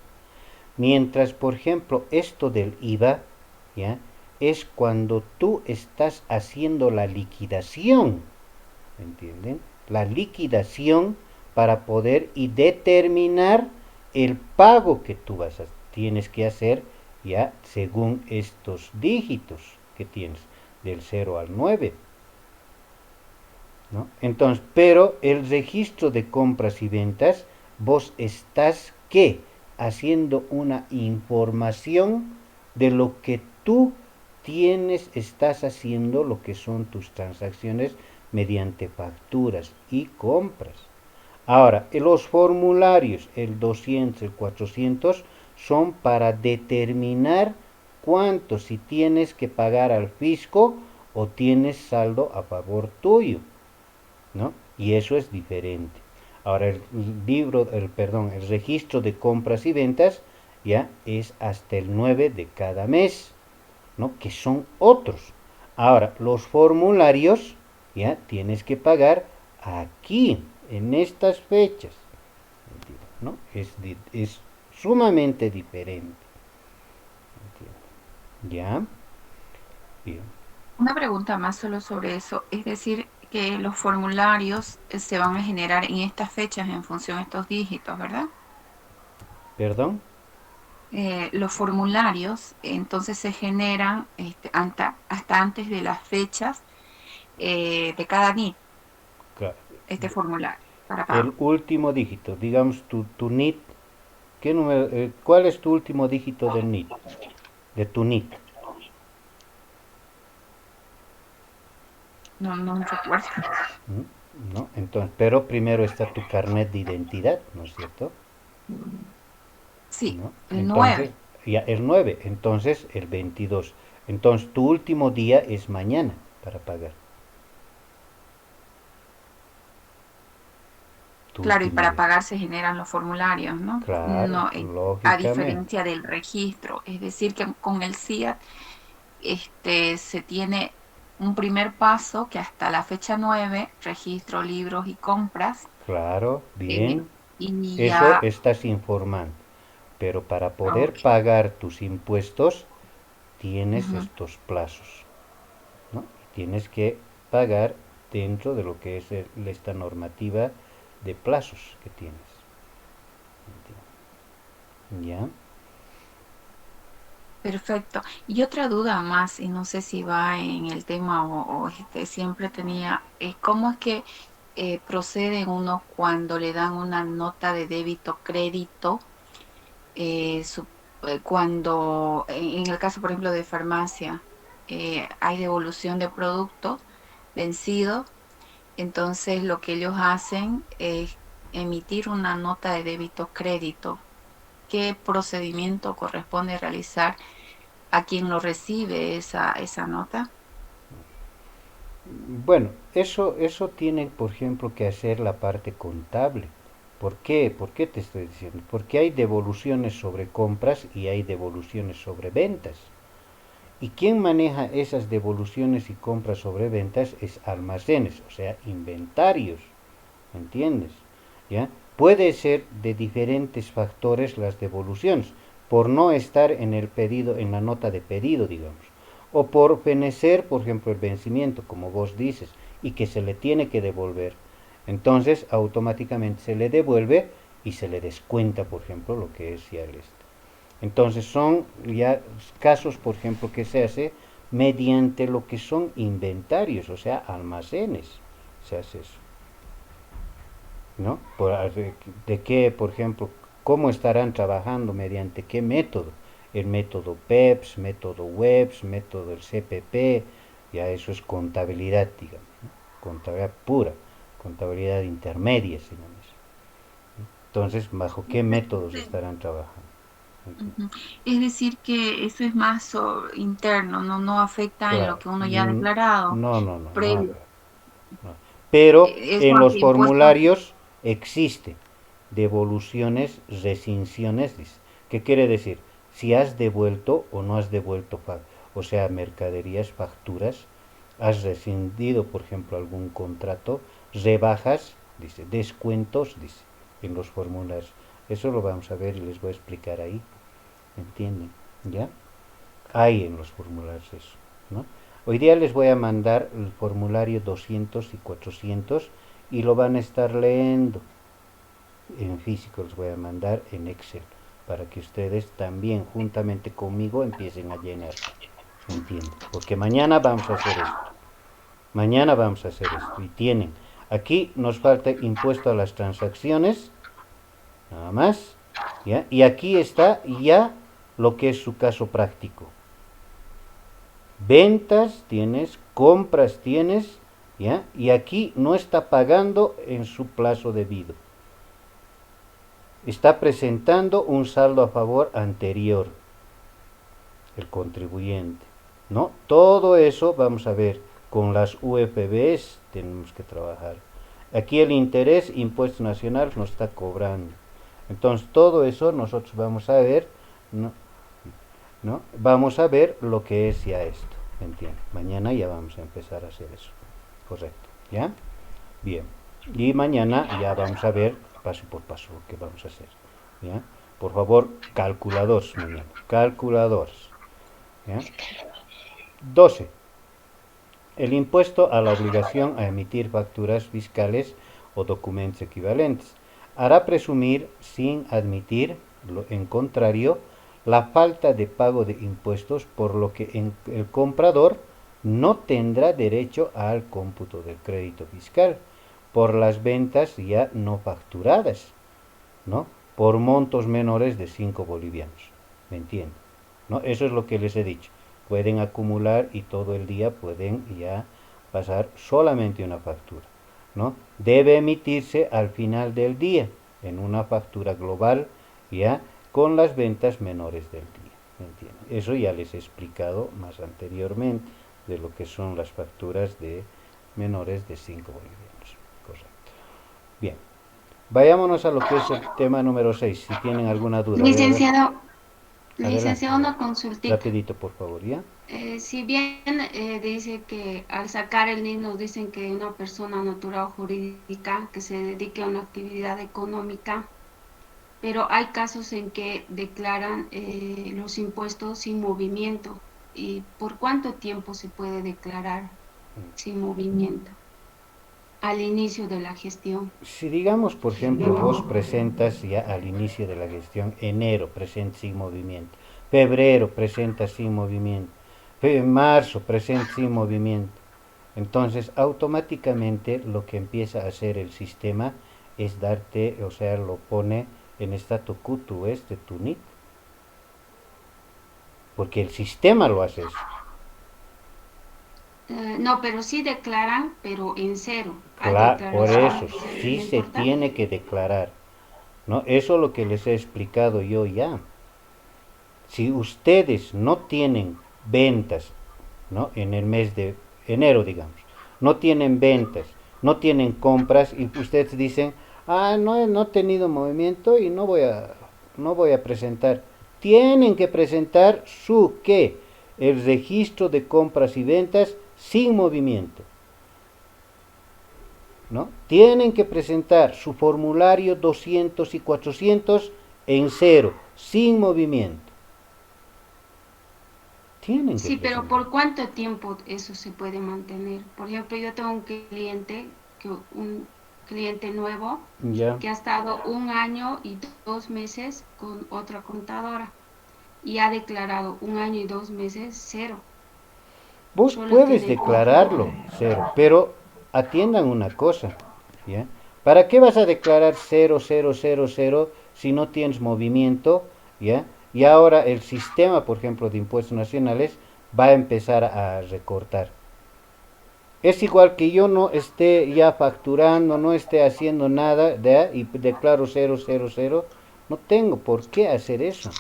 Mientras, por ejemplo, esto del IVA, ¿ya? Es cuando tú estás haciendo la liquidación, ¿me entienden? La liquidación para poder y determinar el pago que tú tienes que hacer ya según estos dígitos que tienes del 0 al 9, ¿no? Entonces, pero el registro de compras y ventas, vos estás ¿qué? Haciendo una información de lo que tú tienes, estás haciendo lo que son tus transacciones mediante facturas y compras. Ahora, los formularios, el 200, el 400, son para determinar cuánto, si tienes que pagar al fisco o tienes saldo a favor tuyo, ¿no? Y eso es diferente. Ahora el registro de compras y ventas ya es hasta el 9 de cada mes, ¿no? Que son otros. Ahora, los formularios ya tienes que pagar aquí, en estas fechas, ¿no? Es sumamente diferente. ¿Ya? Bien. Una pregunta más solo sobre eso, es decir, que los formularios se van a generar en estas fechas en función de estos dígitos, ¿verdad? ¿Perdón? Los formularios entonces se generan hasta antes de las fechas de cada NIT, Claro. este formulario para El pago. último dígito, digamos tu NIT. ¿Qué número, ¿cuál es tu último dígito del NIT? De tu NIT. No, no me recuerdo. ¿No? Entonces, pero primero está tu carnet de identidad, ¿no es cierto? Sí, ¿No? el Entonces, 9. ya el 9, entonces el 22. Entonces, tu último día es mañana para pagar. Tu Claro, y último para día. pagar se generan los formularios, ¿no? Claro, No, a lógicamente. diferencia del registro, es decir, que con el CIAT se tiene un primer paso que hasta la fecha 9 registro, libros y compras, Claro, eh, bien. y Eso ya, estás informando. Pero para poder ok, pagar tus impuestos, tienes ujú. estos plazos, ¿no? Y tienes que pagar dentro de lo que es esta normativa de plazos que tienes. ¿Ya? Perfecto. Y otra duda más, y no sé si va en el tema siempre tenía, ¿cómo es que procede uno cuando le dan una nota de débito crédito? Cuando, en el caso, por ejemplo, de farmacia, hay devolución de producto vencido, entonces lo que ellos hacen es emitir una nota de débito crédito. ¿Qué procedimiento corresponde realizar a quien lo recibe esa nota? Bueno, eso tiene, por ejemplo, que hacer la parte contable. ¿Por qué? ¿Por qué te estoy diciendo? Porque hay devoluciones sobre compras y hay devoluciones sobre ventas. Y quien maneja esas devoluciones y compras sobre ventas es almacenes, o sea, inventarios. ¿Me entiendes? ¿Ya? Puede ser de diferentes factores las devoluciones, por no estar en el pedido, en la nota de pedido, digamos, o por fenecer, por ejemplo, el vencimiento, como vos dices, y que se le tiene que devolver. Entonces, automáticamente se le devuelve y se le descuenta, por ejemplo, lo que es ya el este. Entonces, son ya casos, por ejemplo, que se hace mediante lo que son inventarios, o sea, almacenes. Se hace eso. ¿No? De qué, por ejemplo, cómo estarán trabajando, mediante qué método. El método PEPS, método WEBS, método del CPP, ya eso es contabilidad, digamos, ¿no? Contabilidad pura, contabilidad intermedia, se llama eso. Entonces, ¿bajo qué métodos Sí. estarán trabajando? Ujú. Es decir, que eso es más interno, no afecta en lo Claro, que uno ya ha declarado no, no, no, no, previo. no. pero en Esos los impuestos, formularios existe devoluciones, rescisiones, dice. ¿Qué quiere decir? Si has devuelto o no has devuelto, o sea, mercaderías, facturas, has rescindido, por ejemplo, algún contrato, rebajas, dice, descuentos, dice, en los formularios. Eso lo vamos a ver y les voy a explicar ahí, ¿entienden? ¿Ya? Hay en los formularios eso, ¿no? Hoy día les voy a mandar el formulario 200 y 400 y lo van a estar leyendo en físico, les voy a mandar en Excel para que ustedes también juntamente conmigo empiecen a llenar, ¿entienden? Porque mañana vamos a hacer esto, mañana vamos a hacer esto y tienen, aquí nos falta impuesto a las transacciones, nada más, ¿ya? Y aquí está ya lo que es su caso práctico. Ventas tienes, compras tienes, ¿ya? Y aquí no está pagando en su plazo debido. Está presentando un saldo a favor anterior, el contribuyente, ¿no? Todo eso vamos a ver, con las UFBs tenemos que trabajar. Aquí el interés, impuesto nacional, nos está cobrando. Entonces todo eso nosotros vamos a ver, ¿no? ¿No? Vamos a ver lo que es ya esto, ¿entiendes? Mañana ya vamos a empezar a hacer eso, correcto, ¿ya? Bien, y mañana ya vamos a ver paso por paso lo que vamos a hacer, ¿ya? Por favor, calculadores mañana, calculadores, ¿ya? 12. El impuesto a la obligación a emitir facturas fiscales o documentos equivalentes hará presumir, sin admitir lo en contrario, la falta de pago de impuestos, por lo que el comprador no tendrá derecho al cómputo del crédito fiscal por las ventas ya no facturadas, ¿no? Por montos menores de 5 bolivianos. ¿Me entienden? ¿No? Eso es lo que les he dicho. Pueden acumular y todo el día pueden ya pasar solamente una factura, ¿no? Debe emitirse al final del día en una factura global, ya con las ventas menores del día. ¿Me entienden? Eso ya les he explicado más anteriormente de lo que son las facturas de menores de 5 bolivianos. Correcto. Bien, vayámonos a lo que es el tema número 6. Si tienen alguna duda, Licenciado, adelante. licenciado, una consultita. Rapidito, por favor, ¿ya? Si bien dice que al sacar el NIN nos dicen que una persona natural o jurídica que se dedique a una actividad económica, pero hay casos en que declaran los impuestos sin movimiento. ¿Y por cuánto tiempo se puede declarar sin movimiento? Al inicio de la gestión. Si digamos, por ejemplo, vos presentas ya al inicio de la gestión, enero presenta sin movimiento, febrero presenta sin movimiento, marzo presenta sin movimiento, entonces automáticamente lo que empieza a hacer el sistema es darte, o sea, lo pone en statu quo, tu NIT, porque el sistema lo hace eso. No, pero sí declaran, pero en cero. Hay Claro, por eso, declaración, sí ¿no se importa? tiene que declarar, ¿no? Eso es lo que les he explicado yo ya. Si ustedes no tienen ventas, ¿no? En el mes de enero, digamos, no tienen ventas, no tienen compras y ustedes dicen, no, no he tenido movimiento y no voy a presentar. Tienen que presentar su ¿qué? El registro de compras y ventas sin movimiento, ¿no? Tienen que presentar su formulario 200 y 400 en cero, sin movimiento. Tienen que Sí, pero presentar. ¿por cuánto tiempo eso se puede mantener? Por ejemplo, yo tengo un cliente nuevo Ya. que ha estado 1 año y 2 meses con otra contadora y ha declarado 1 año y 2 meses cero. Vos Solo puedes tiene el cómputo. declararlo cero, pero atiendan una cosa, ¿ya? ¿Para qué vas a declarar cero, cero, cero, cero si no tienes movimiento, ¿ya? Y ahora el sistema, por ejemplo, de impuestos nacionales va a empezar a recortar. Es igual que yo no esté ya facturando, no esté haciendo nada, ¿ya? Y declaro cero, cero, cero. No tengo por qué hacer eso,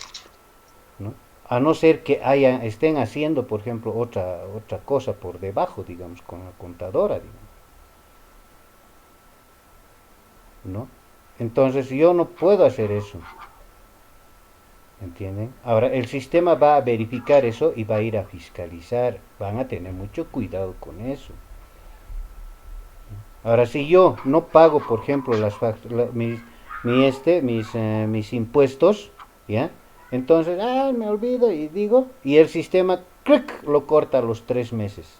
¿no? A no ser que estén haciendo, por ejemplo, otra cosa por debajo, digamos, con la contadora, digamos. ¿no? Entonces yo no puedo hacer eso, ¿entienden? Ahora el sistema va a verificar eso y va a ir a fiscalizar, van a tener mucho cuidado con eso. Ahora si yo no pago, por ejemplo, mis impuestos, ¿ya? Entonces, me olvido y digo, y el sistema ¡clic! Lo corta a los 3 meses.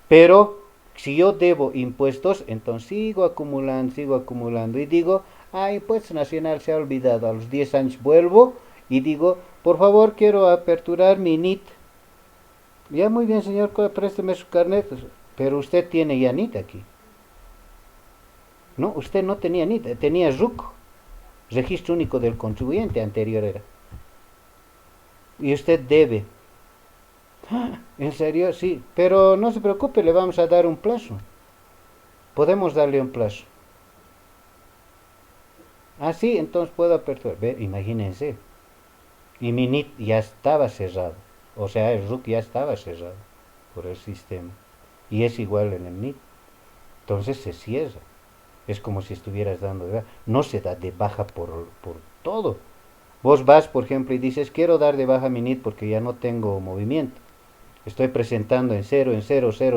Pero si yo debo impuestos, entonces sigo acumulando y digo, impuesto nacional se ha olvidado. A los 10 años vuelvo y digo, por favor quiero aperturar mi NIT. Ya muy bien señor, présteme su carnet, pero usted tiene ya NIT aquí. No, usted no tenía NIT, tenía RUC, Registro Único del Contribuyente anterior era. Y usted debe. ¿En serio? Sí, pero no se preocupe, le vamos a dar un plazo. Podemos darle un plazo. Sí, entonces puedo aperturar. Ve, imagínense. Y mi NIT ya estaba cerrado. O sea, el RUC ya estaba cerrado por el sistema. Y es igual en el NIT. Entonces se cierra. Es como si estuvieras dando de baja. No se da de baja por todo. Vos vas, por ejemplo, y dices, quiero dar de baja mi NIT porque ya no tengo movimiento. Estoy presentando en cero,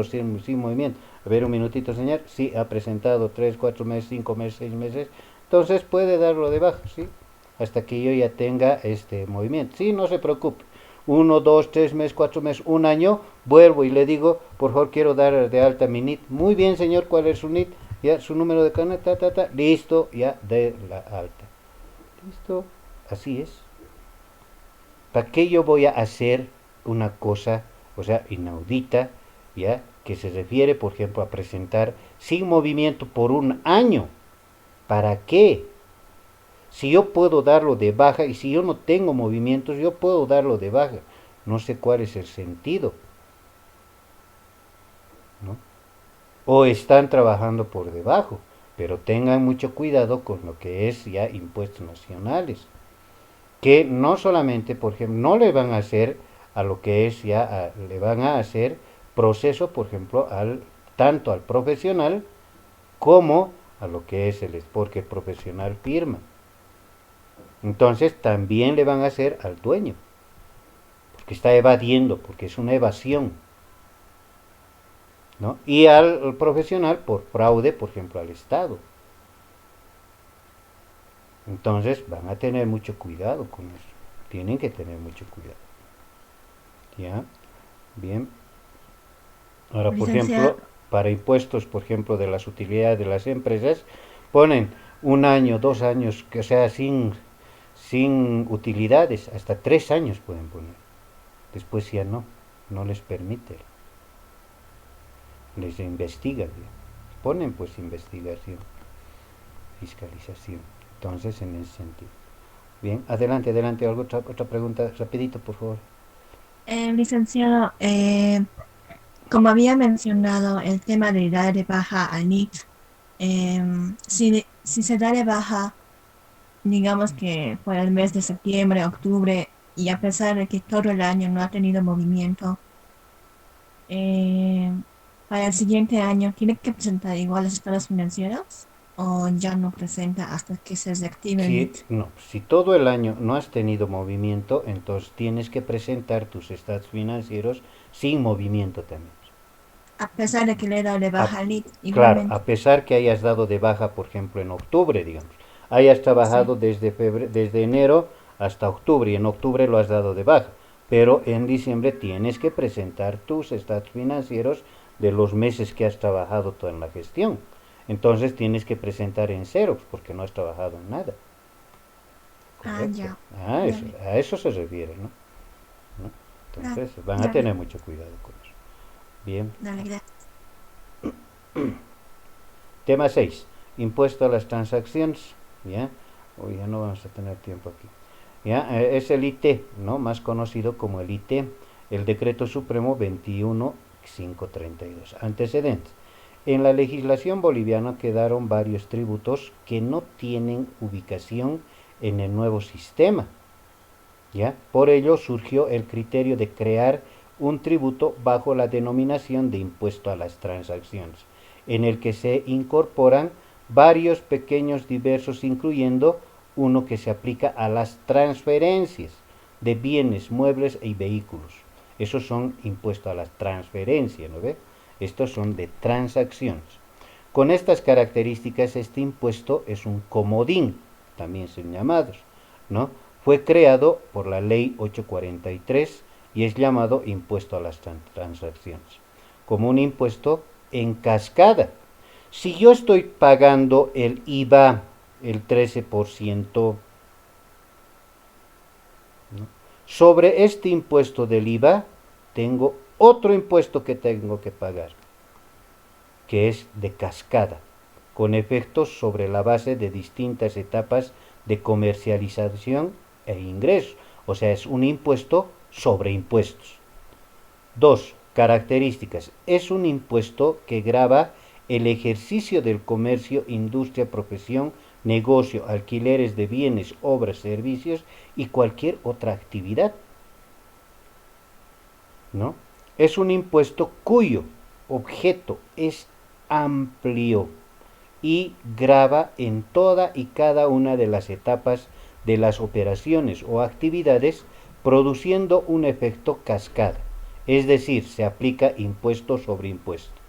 sin movimiento. A ver, un minutito, señor. Sí, ha presentado 3, 4 meses, 5 meses, 6 meses. Entonces puede darlo de baja, ¿sí? Hasta que yo ya tenga este movimiento. Sí, no se preocupe. 1, 2, 3 meses, 4 meses, un año, vuelvo y le digo, por favor, quiero dar de alta mi NIT. Muy bien, señor, ¿cuál es su NIT? Ya, su número de carnet, listo, ya de la alta. Listo, así es. ¿Para qué yo voy a hacer una cosa, o sea, inaudita, ya, que se refiere, por ejemplo, a presentar sin movimiento por un año? ¿Para qué? Si yo puedo darlo de baja y si yo no tengo movimientos, yo puedo darlo de baja. No sé cuál es el sentido, ¿no? O están trabajando por debajo, pero tengan mucho cuidado con lo que es ya impuestos nacionales, que no solamente, por ejemplo, no le van a hacer a lo que es ya, le van a hacer proceso, por ejemplo, tanto al profesional como a lo que es porque el profesional firma. Entonces también le van a hacer al dueño, porque está evadiendo, porque es una evasión, ¿no? Y al profesional por fraude, por ejemplo, al Estado. Entonces van a tener mucho cuidado con eso. Tienen que tener mucho cuidado. ¿Ya? Bien. Ahora, por Licenciado, ejemplo, para impuestos, por ejemplo, de las utilidades de las empresas, ponen un año, 2 años, que sea sin utilidades, hasta 3 años pueden poner. Después ya no les permite. Les investigan. Ponen pues investigación, fiscalización. Entonces, en ese sentido. Bien, adelante, otra pregunta, rapidito, por favor. licenciado, como había mencionado el tema de dar de baja al NIT, si se da de baja, digamos que por el mes de septiembre, octubre, y a pesar de que todo el año no ha tenido movimiento, eh, para el siguiente año, ¿tiene que presentar igual los estados financieros o ya no presenta hasta que se reactive el Si, NIT? no, si todo el año no has tenido movimiento, entonces tienes que presentar tus estados financieros sin movimiento también. A pesar de que le he dado de A- baja al NIT, claro, igualmente. a pesar que hayas dado de baja, por ejemplo, en octubre, digamos, hayas Sí. trabajado desde enero hasta octubre y en octubre lo has dado de baja, pero en diciembre tienes que presentar tus estados financieros de los meses que has trabajado toda en la gestión. Entonces tienes que presentar en ceros porque no has trabajado en nada. Correcto. Ya. Dale, A eso se refiere, ¿no? ¿No? dale, Entonces van a dale, tener mucho cuidado con eso. Bien. dale, gracias. Tema 6. Impuesto a las transacciones. ¿Ya? Hoy ya no vamos a tener tiempo aquí. ¿Ya? Es el IT, ¿no? Más conocido como el IT, el Decreto Supremo 21532. Antecedentes. En la legislación boliviana quedaron varios tributos que no tienen ubicación en el nuevo sistema. ¿Ya? Por ello surgió el criterio de crear un tributo bajo la denominación de impuesto a las transacciones, en el que se incorporan varios pequeños diversos, incluyendo uno que se aplica a las transferencias de bienes, muebles y vehículos. Esos son impuestos a las transferencias, ¿no ve? Estos son de transacciones. Con estas características, este impuesto es un comodín, también son llamados, ¿no? Fue creado por la ley 843 y es llamado impuesto a las transacciones, como un impuesto en cascada. Si yo estoy pagando el IVA, el 13%, ¿no? Sobre este impuesto del IVA, tengo otro impuesto que tengo que pagar, que es de cascada, con efectos sobre la base de distintas etapas de comercialización e ingresos. O sea, es un impuesto sobre impuestos. Dos, características. Es un impuesto que grava el ejercicio del comercio, industria, profesión, negocio, alquileres de bienes, obras, servicios y cualquier otra actividad, ¿no? Es un impuesto cuyo objeto es amplio y grava en toda y cada una de las etapas de las operaciones o actividades, produciendo un efecto cascada, es decir, se aplica impuesto sobre impuesto.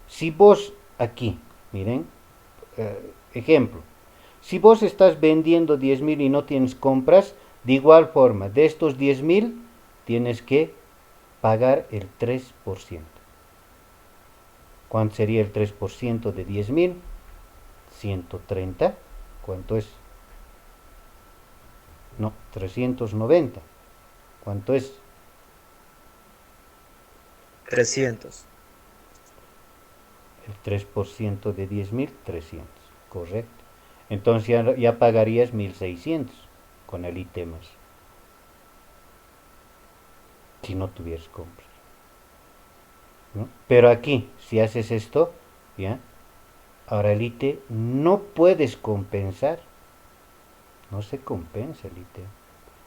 Si vos aquí, miren, ejemplo, si vos estás vendiendo 10.000 y no tienes compras, de igual forma, de estos 10.000 tienes que pagar el 3%. ¿Cuánto sería el 3% de 10.000? 130. ¿Cuánto es? No, 390. ¿Cuánto es? 300. El 3% de 10.000, 300. Correcto. Entonces ya pagarías 1.600 con el ítem más, si no tuvieras compras, ¿no? Pero aquí, si haces esto, ¿ya? Ahora el ITE no puedes compensar. No se compensa el ITE.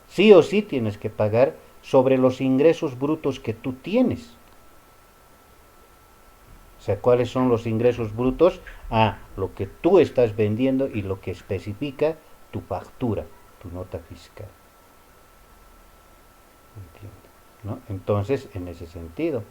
Sí o sí tienes que pagar sobre los ingresos brutos que tú tienes. O sea, ¿cuáles son los ingresos brutos? Lo que tú estás vendiendo y lo que especifica tu factura, tu nota fiscal. ¿Entiendes? ¿No? Entonces, en ese sentido,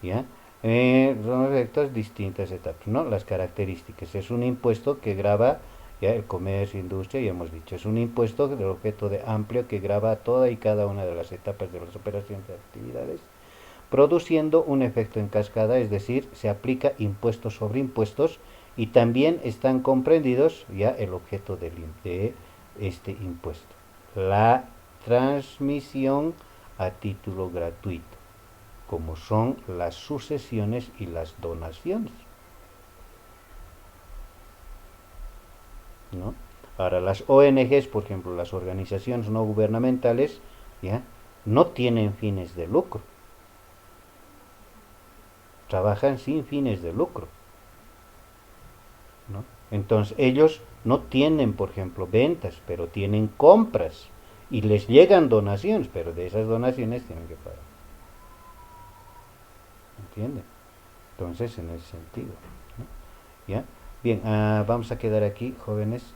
¿ya? Son efectos distintas etapas, ¿no? Las características. Es un impuesto que grava ya el comercio, industria, ya hemos dicho. Es un impuesto de objeto de amplio que grava toda y cada una de las etapas de las operaciones y actividades, produciendo un efecto en cascada, es decir, se aplica impuestos sobre impuestos y también están comprendidos ya el objeto de este impuesto. La transmisión a título gratuito, como son las sucesiones y las donaciones, ¿no? Ahora, las ONGs, por ejemplo, las organizaciones no gubernamentales, ¿ya? No tienen fines de lucro, trabajan sin fines de lucro, ¿no? Entonces, ellos no tienen, por ejemplo, ventas, pero tienen compras y les llegan donaciones, pero de esas donaciones tienen que pagar. ¿Entienden? Entonces, en ese sentido, ¿no? ¿Ya? Bien, vamos a quedar aquí, jóvenes.